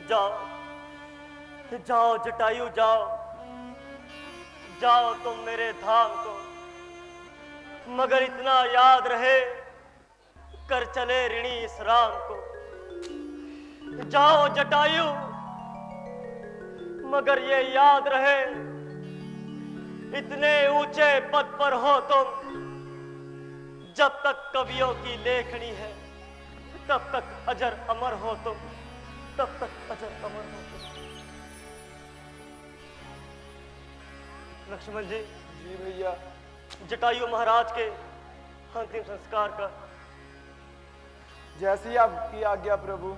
जाओ, जाओ जटायु, जाओ, जाओ तुम मेरे धाम को, मगर इतना याद रहे, कर चले ऋणी इस राम को। जाओ जटायु, मगर ये याद रहे, इतने ऊंचे पद पर हो तुम, जब तक कवियों की लेखनी है, तब तक अजर अमर हो तुम, तब तक अजर अमर हो तुम। लक्ष्मण जी। जी भैया। जटायु महाराज के अंतिम संस्कार का। जैसी आपकी आज्ञा प्रभु।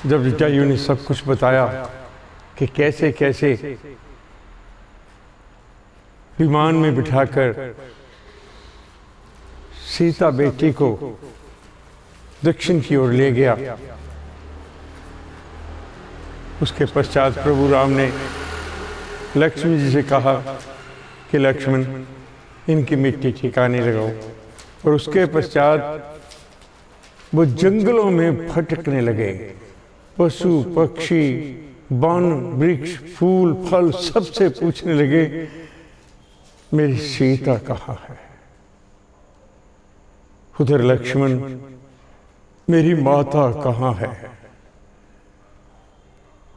जब जटायु ने सब कुछ बताया कि कैसे कैसे विमान में बिठाकर सीता बेटी को दक्षिण की ओर ले गया, उसके पश्चात प्रभु राम ने लक्ष्मण जी से कहा कि लक्ष्मण, इनकी मिट्टी ठिकाने लगाओ। और उसके पश्चात वो जंगलों में भटकने लगे। पशु पक्षी वन वृक्ष फूल फल सबसे पूछने लगे, मेरी सीता कहाँ है? उधर लक्ष्मण, मेरी माता कहाँ है?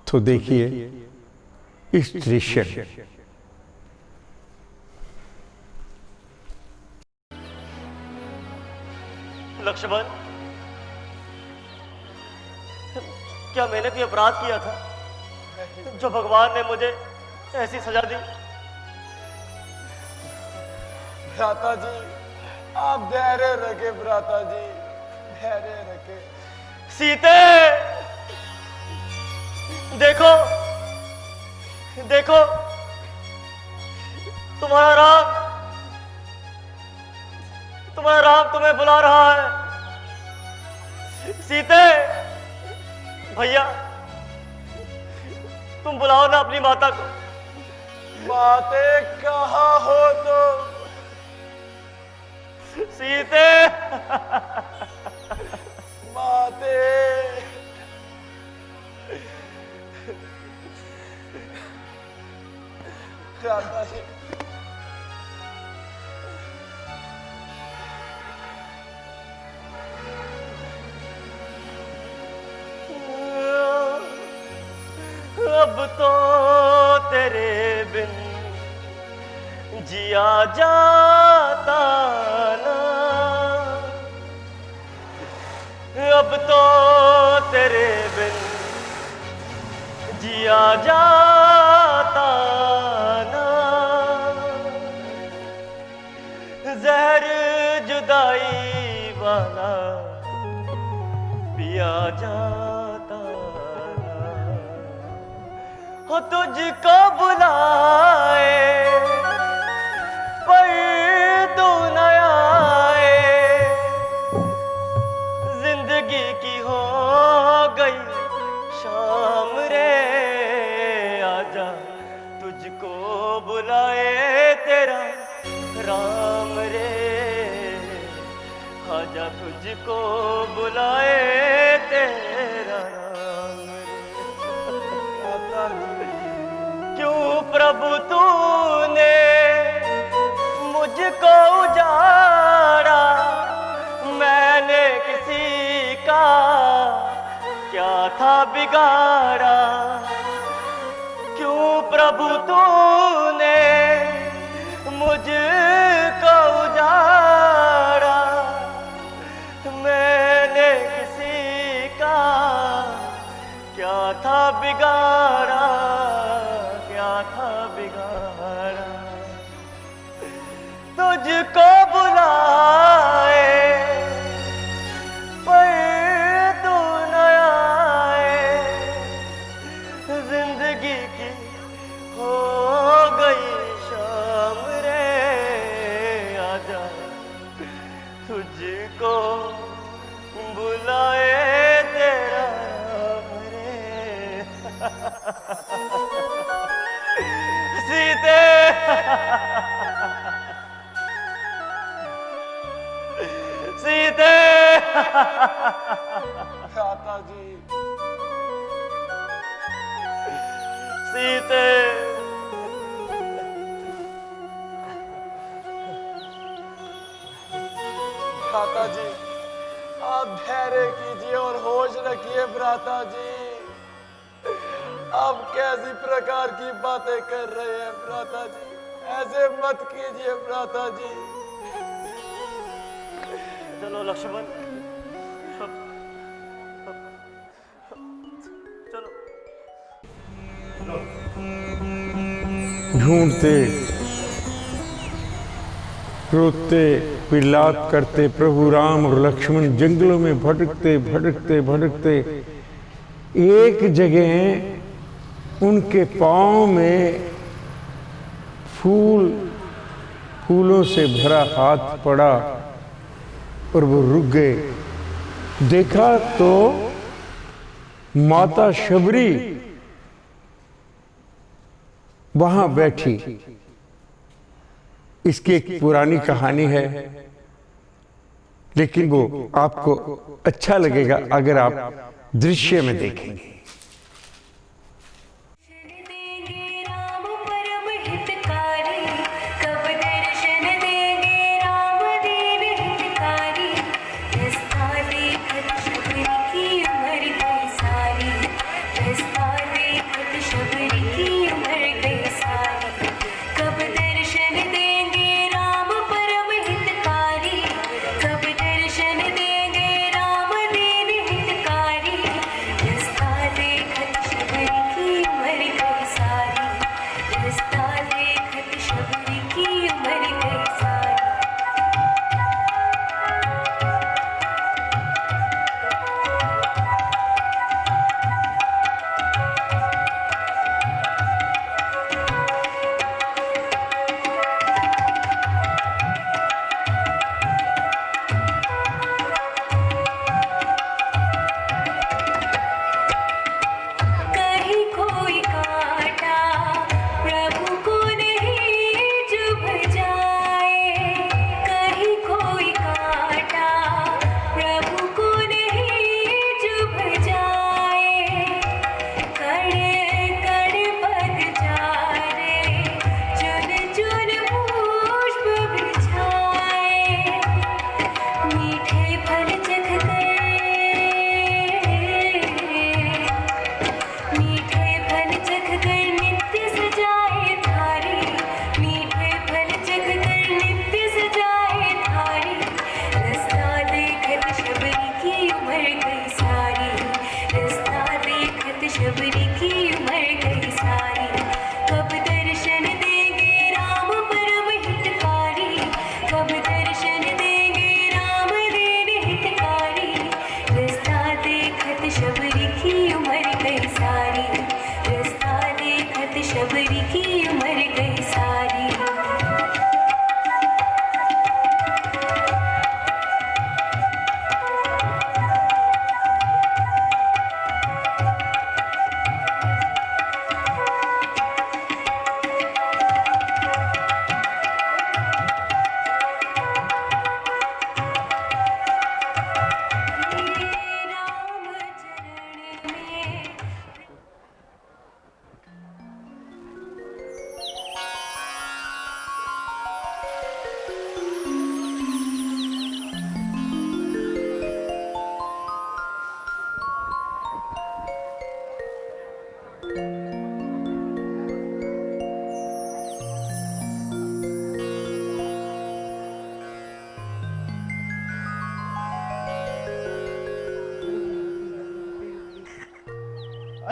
तो देखिए इस दृश्य में लक्ष्मण, क्या मैंने कोई अपराध किया था जो भगवान ने मुझे ऐसी सजा दी? भ्राता जी, आप धैर्य रखे। भ्राता जी, धैर्य रखे। सीते, देखो देखो, तुम्हारा राम तुम्हें बुला रहा है। सीते, भैया, तुम बुलाओ ना अपनी माता को। बातें कहाँ हो तुम? सीते, बातें। भ्राता जी, अब तो तेरे बिन जिया जाता ना, अब तो तेरे बिन जिया जाता ना, जहर जुदाई वाला पिया जाता ना, हो तुझको बुलाए पर तू न आए, जिंदगी की हो गई शाम रे, आजा तुझको बुलाए तेरा राम रे, आजा तुझको बुलाए तेरा राम रे। क्यों प्रभु तूने मुझको उजाड़ा, मैंने किसी का क्या था बिगाड़ा, क्यों प्रभु तूने मुझको उजाड़ा, मैंने किसी का क्या था बिगाड़ा, क्या था बिगाड़ा, तुझको बुलाए पर तू न आए, जिंदगी की हो गई शाम रे, आजा तुझको बुलाए तेरा राम रे। सीते सीते भ्राता जी, सीते भ्राता जी, आप धैर्य कीजिए और होश रखिए भ्राता जी। आप कैसी प्रकार की बातें कर रहे हैं भ्राता जी, ऐसे मत कीजिए भ्राता जी। चलो लक्ष्मण, चलो। ढूंढते, रोते, विलाप करते प्रभु राम और लक्ष्मण जंगलों में भटकते भटकते भटकते एक जगह उनके पांव में फूलों से भरा हाथ पड़ा और वो रुक गए। देखा तो माता शबरी वहां बैठी। इसकी एक पुरानी कहानी है, लेकिन वो आपको अच्छा लगेगा अगर आप दृश्य में देखेंगे।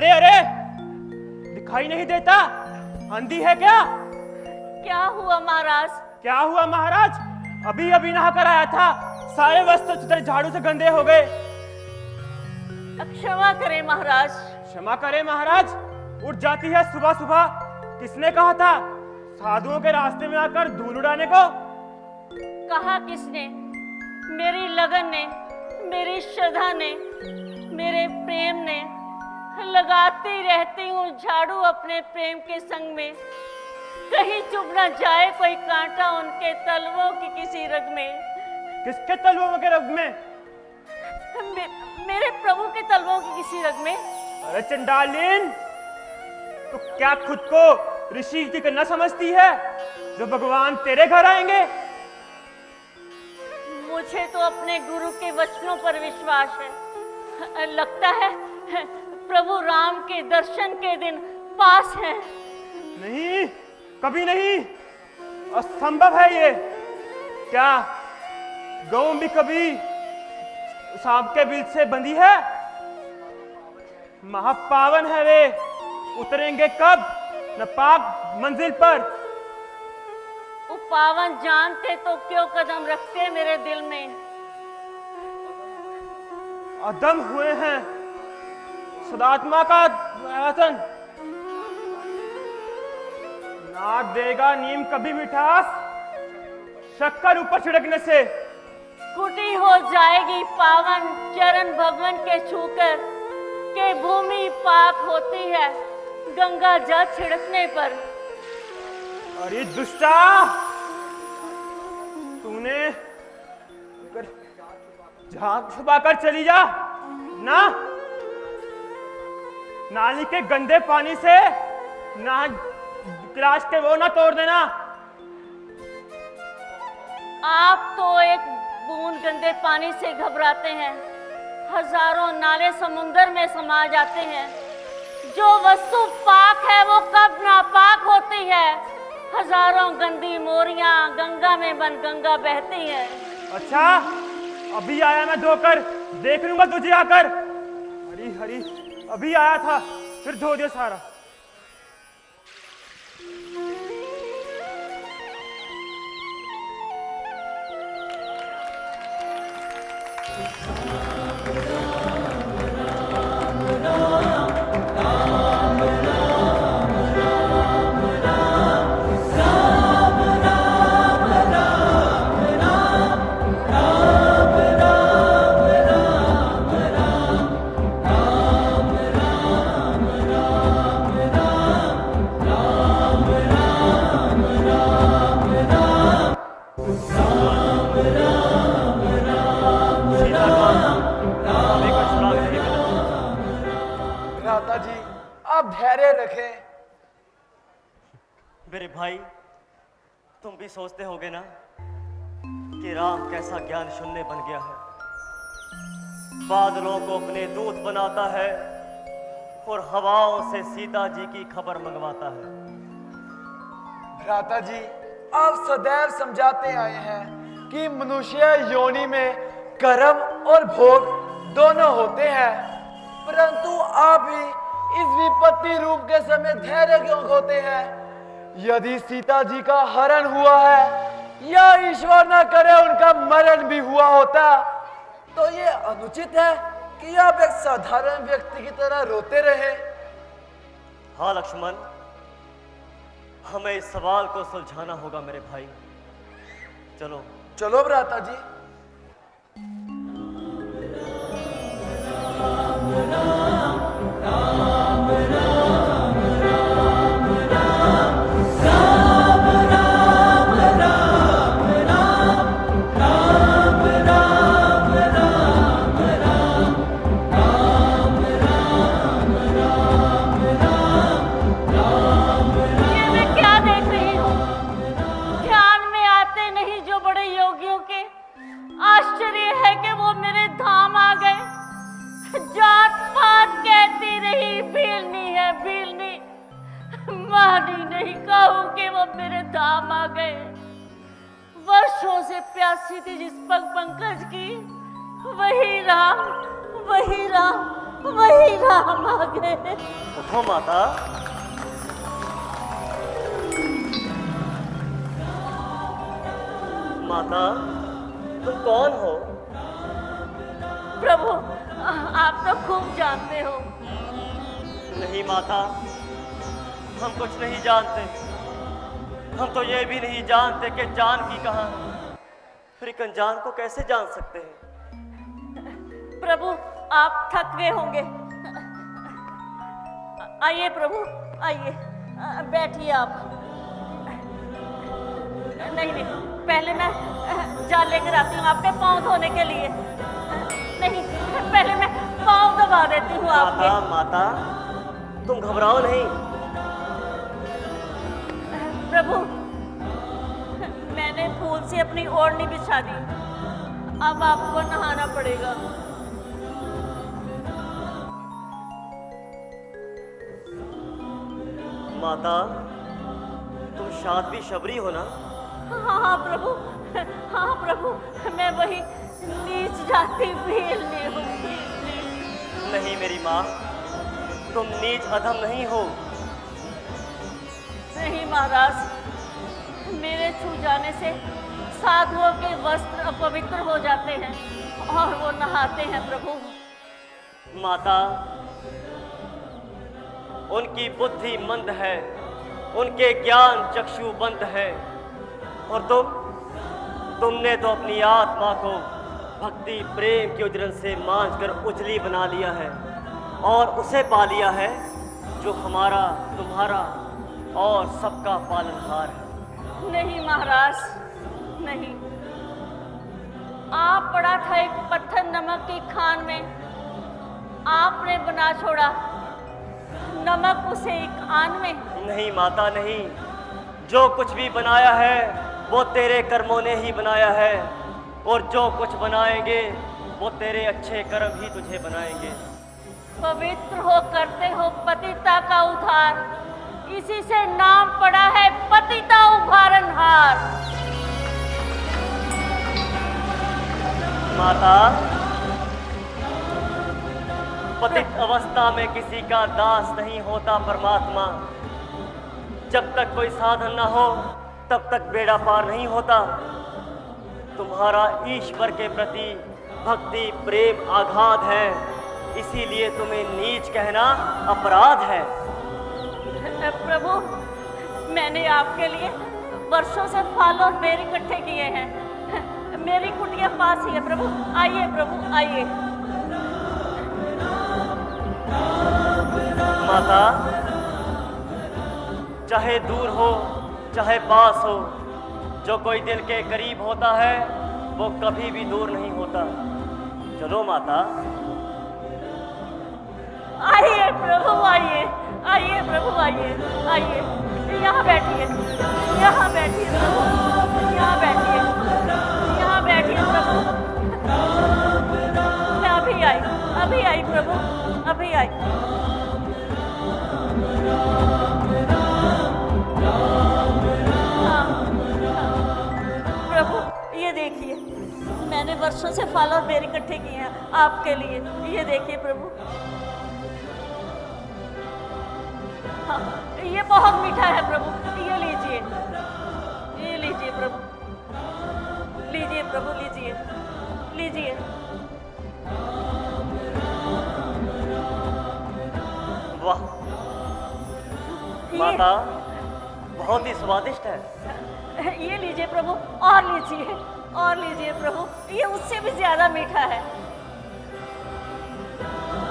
अरे अरे, दिखाई नहीं देता, अंधी है क्या? क्या हुआ महाराज? क्या हुआ महाराज? अभी अभी नहा कर आया था, सारे वस्त्र तुझे झाड़ू से गंदे हो गए। क्षमा करें महाराज। क्षमा करें महाराज? उठ जाती है सुबह सुबह। किसने कहा था साधुओं के रास्ते में आकर धूल उड़ाने को? कहा किसने? मेरी लगन ने, मेरी श्रद्धा ने, मेरे प्रेम ने। लगाती रहती हूँ झाड़ू अपने प्रेम के संग में, कहीं चुभ न जाए कोई कांटा उनके तलवों की किसी रग में। किसके तलवों के रग में? मेरे प्रभु के तलवों की किसी रग में। अरे चंडालीन, तो क्या खुद को ऋषि की करना समझती है जो भगवान तेरे घर आएंगे? मुझे तो अपने गुरु के वचनों पर विश्वास है। लगता है प्रभु राम के दर्शन के दिन पास हैं। नहीं, कभी नहीं, असंभव है ये। क्या गौ भी कभी सांप के बिल से बंधी है? महापावन है वे, उतरेंगे कब न पाक मंजिल पर। वो पावन जानते तो क्यों कदम रखते मेरे दिल में। अदम हुए हैं सदात्मा का वचन, ना देगा नीम कभी मिठास शक्कर ऊपर छिड़कने से। कुटी हो जाएगी पावन चरण भगवान के छूकर, के भूमि पाप होती है गंगा जल छिड़कने पर। अरे दुष्टा, तूने झाग छुपाकर चली जा ना, नाली के गंदे पानी से ना गिलास के वो ना तोड़ देना। आप तो एक बूंद गंदे पानी से घबराते हैं, हजारों नाले समुंदर में समा जाते हैं। जो वस्तु पाक है वो कब नापाक होती है। हजारों गंदी मोरियां गंगा में बन गंगा बहती हैं। अच्छा, अभी आया मैं धोकर, देख लूंगा तुझे आकर। हरी हरी, अभी आया था फिर धो दिया सारा। भ्राता जी, आप धैर्य रखें। मेरे भाई, तुम भी सोचते होगे ना कि राम कैसा ज्ञान शून्य बन गया है। बादलों को अपने दूत बनाता है और हवाओं से सीता जी की खबर मंगवाता है। भ्राता जी, आप सदैव समझाते आए हैं कि मनुष्य योनि में कर्म और भोग दोनों होते हैं, परंतु आप ही इस विपत्ति रूप के समय धैर्य क्यों खोते हैं? यदि सीता जी का हरण हुआ है या ईश्वर न करे उनका मरण भी हुआ होता, तो ये अनुचित है कि आप एक साधारण व्यक्ति की तरह रोते रहे। हाँ लक्ष्मण, हमें इस सवाल को सुलझाना होगा मेरे भाई। चलो चलो भ्राता जी। आश्चर्य है कि वो मेरे धाम आ गए। जात पात कहती रही भीलनी है भीलनी, मानी नहीं कहूं कि वो मेरे धाम आ गए। वर्षों से प्यासी थी जिस पग पंकज की, वही राम वही राम आ गए। उठो माता। माता, तुम कौन हो? प्रभु, आप तो खूब जानते हो। नहीं माता, हम कुछ नहीं जानते। हम तो ये भी नहीं जानते कि जानकी कहाँ है। फिर एक अनजान को कैसे जान सकते हैं? प्रभु, आप थक गए होंगे। आइए प्रभु, आइए, बैठिए आप। नहीं नहीं, पहले मैं जाल लेकर आती हूँ आपके पाँव धोने के लिए। नहीं, पहले मैं पाँव दबा देती हूँ आपके। माता, माता, तुम घबराओ नहीं। प्रभु, मैंने फूल से अपनी ओढ़नी बिछा दी। अब आपको नहाना पड़ेगा। माता, तुम साध्वी शबरी हो ना? हाँ प्रभु, हाँ प्रभु, मैं वही नीच जाति भीलनी हूँ। नहीं मेरी माँ, तुम नीच अधम नहीं हो। नहीं महाराज, मेरे छू जाने से साधुओं के वस्त्र अपवित्र हो जाते हैं और वो नहाते हैं प्रभु। माता, उनकी बुद्धि मंद है, उनके ज्ञान चक्षु बंद है, और तुमने तो अपनी आत्मा को भक्ति प्रेम के उजरन से मांझ कर उजली बना लिया है और उसे पा लिया है जो हमारा, तुम्हारा और सबका पालनहार है। नहीं महाराज, नहीं। आप पड़ा था एक पत्थर नमक की खान में, आपने बना छोड़ा नमक उसे एक आन में। नहीं माता, नहीं। जो कुछ भी बनाया है वो तेरे कर्मों ने ही बनाया है, और जो कुछ बनाएंगे वो तेरे अच्छे कर्म ही तुझे बनाएंगे। पवित्र हो करते हो पतिता का उद्धार, इसी से नाम पड़ा है पतिता उद्धारनहार। माता, पतित अवस्था में किसी का दास नहीं होता परमात्मा। जब तक कोई साधन न हो तब तक बेड़ा पार नहीं होता। तुम्हारा ईश्वर के प्रति भक्ति प्रेम आघात है, इसीलिए तुम्हें नीच कहना अपराध है। प्रभु, मैंने आपके लिए वर्षों से फल और बेर इकट्ठे किए हैं। मेरी कुटिया पास ही है प्रभु, आइए प्रभु, आइए। माता, चाहे दूर हो चाहे पास हो, जो कोई दिल के करीब होता है वो कभी भी दूर नहीं होता। चलो माता। आइए प्रभु, आइए, आइए प्रभु, आइए, आइए। यहाँ बैठिए, यहाँ बैठिए प्रभु, यहाँ बैठिए, यहाँ बैठिए प्रभु। मैं अभी आई प्रभु, अभी आई। प्रभु, ये देखिए, मैंने वर्षों से फल और बेर इकट्ठे किए हैं आपके लिए। ये देखिए प्रभु। हाँ, ये बहुत मीठा है प्रभु, ये लीजिए, ये लीजिए प्रभु, लीजिए प्रभु, लीजिए, लीजिए। वाह माता, बहुत ही स्वादिष्ट है। ये लीजिए प्रभु, और लीजिए, और लीजिए प्रभु, ये उससे भी ज्यादा मीठा है।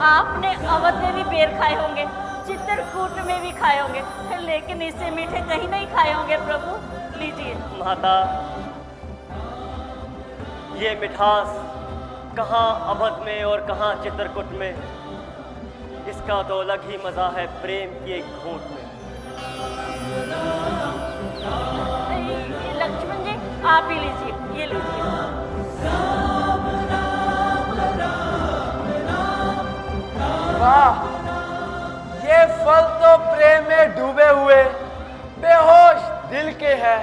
आपने अवध में भी बेर खाए होंगे, चित्रकूट में भी खाए होंगे, लेकिन इससे मीठे कहीं नहीं खाए होंगे प्रभु। लीजिए। माता, ये मिठास कहाँ अवध में और कहाँ चित्रकूट में, इसका तो अलग ही मजा है प्रेम की एक घूंट में। लक्ष्मण जी, आप ही लीजिए, ये लीजिए। वाह, ये फल तो प्रेम में डूबे हुए बेहोश दिल के हैं।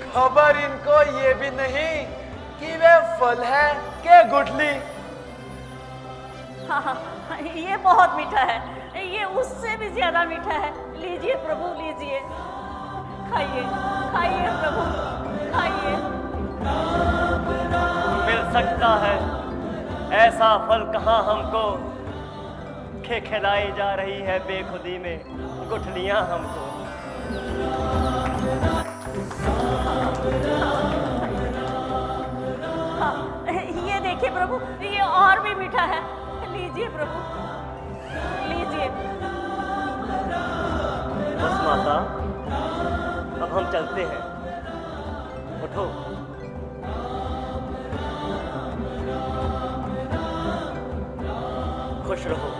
खबर इनको ये भी नहीं कि वे फल है के गुठली। हाँ हाँ, ये बहुत मीठा है, ये उससे भी ज्यादा मीठा है। लीजिए प्रभु, लीजिए, खाइए खाइए प्रभु, खाइए। मिल सकता है ऐसा फल कहाँ हमको, खिलाई जा रही है बेखुदी में गुठलियां हमको। हाँ, ये देखिए प्रभु, ये और भी मीठा है। लीजिए प्रभु, लीजिए। बस माता, अब हम चलते हैं, उठो। खुश रहो।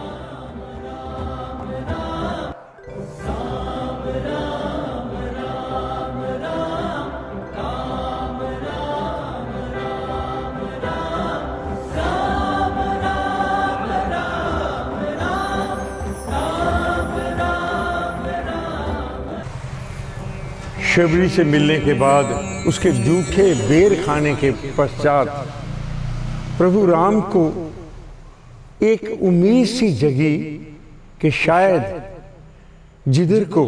शबरी से मिलने के बाद, उसके जूठे बेर खाने के पश्चात प्रभु राम को एक उम्मीद सी जगी कि शायद जिधर को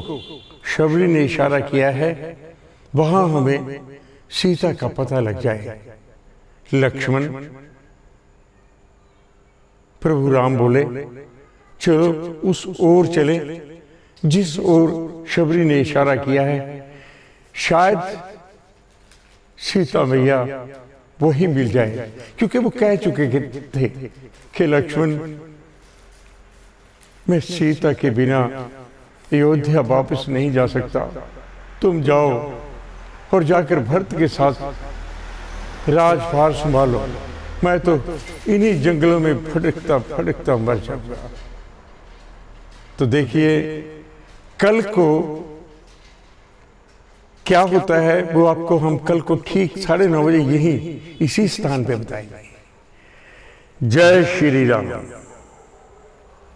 शबरी ने इशारा किया है वहां हमें सीता का पता लग जाए। लक्ष्मण, प्रभु राम बोले, चलो उस ओर चले जिस ओर शबरी ने इशारा किया है, शायद सीता मैया वही मिल जाए, क्योंकि वो कह चुके थे कि लक्ष्मण, मैं सीता के बिना अयोध्या वापस नहीं जा सकता, तुम जाओ और जाकर भरत के साथ राजभार संभालो, मैं तो इन्हीं जंगलों में फटकता फटकता मर जाऊंगा। तो देखिए कल को क्या होता है वो आपको हम कल को ठीक 9:30 बजे यही इसी स्थान पे बताएंगे। जय श्री राम।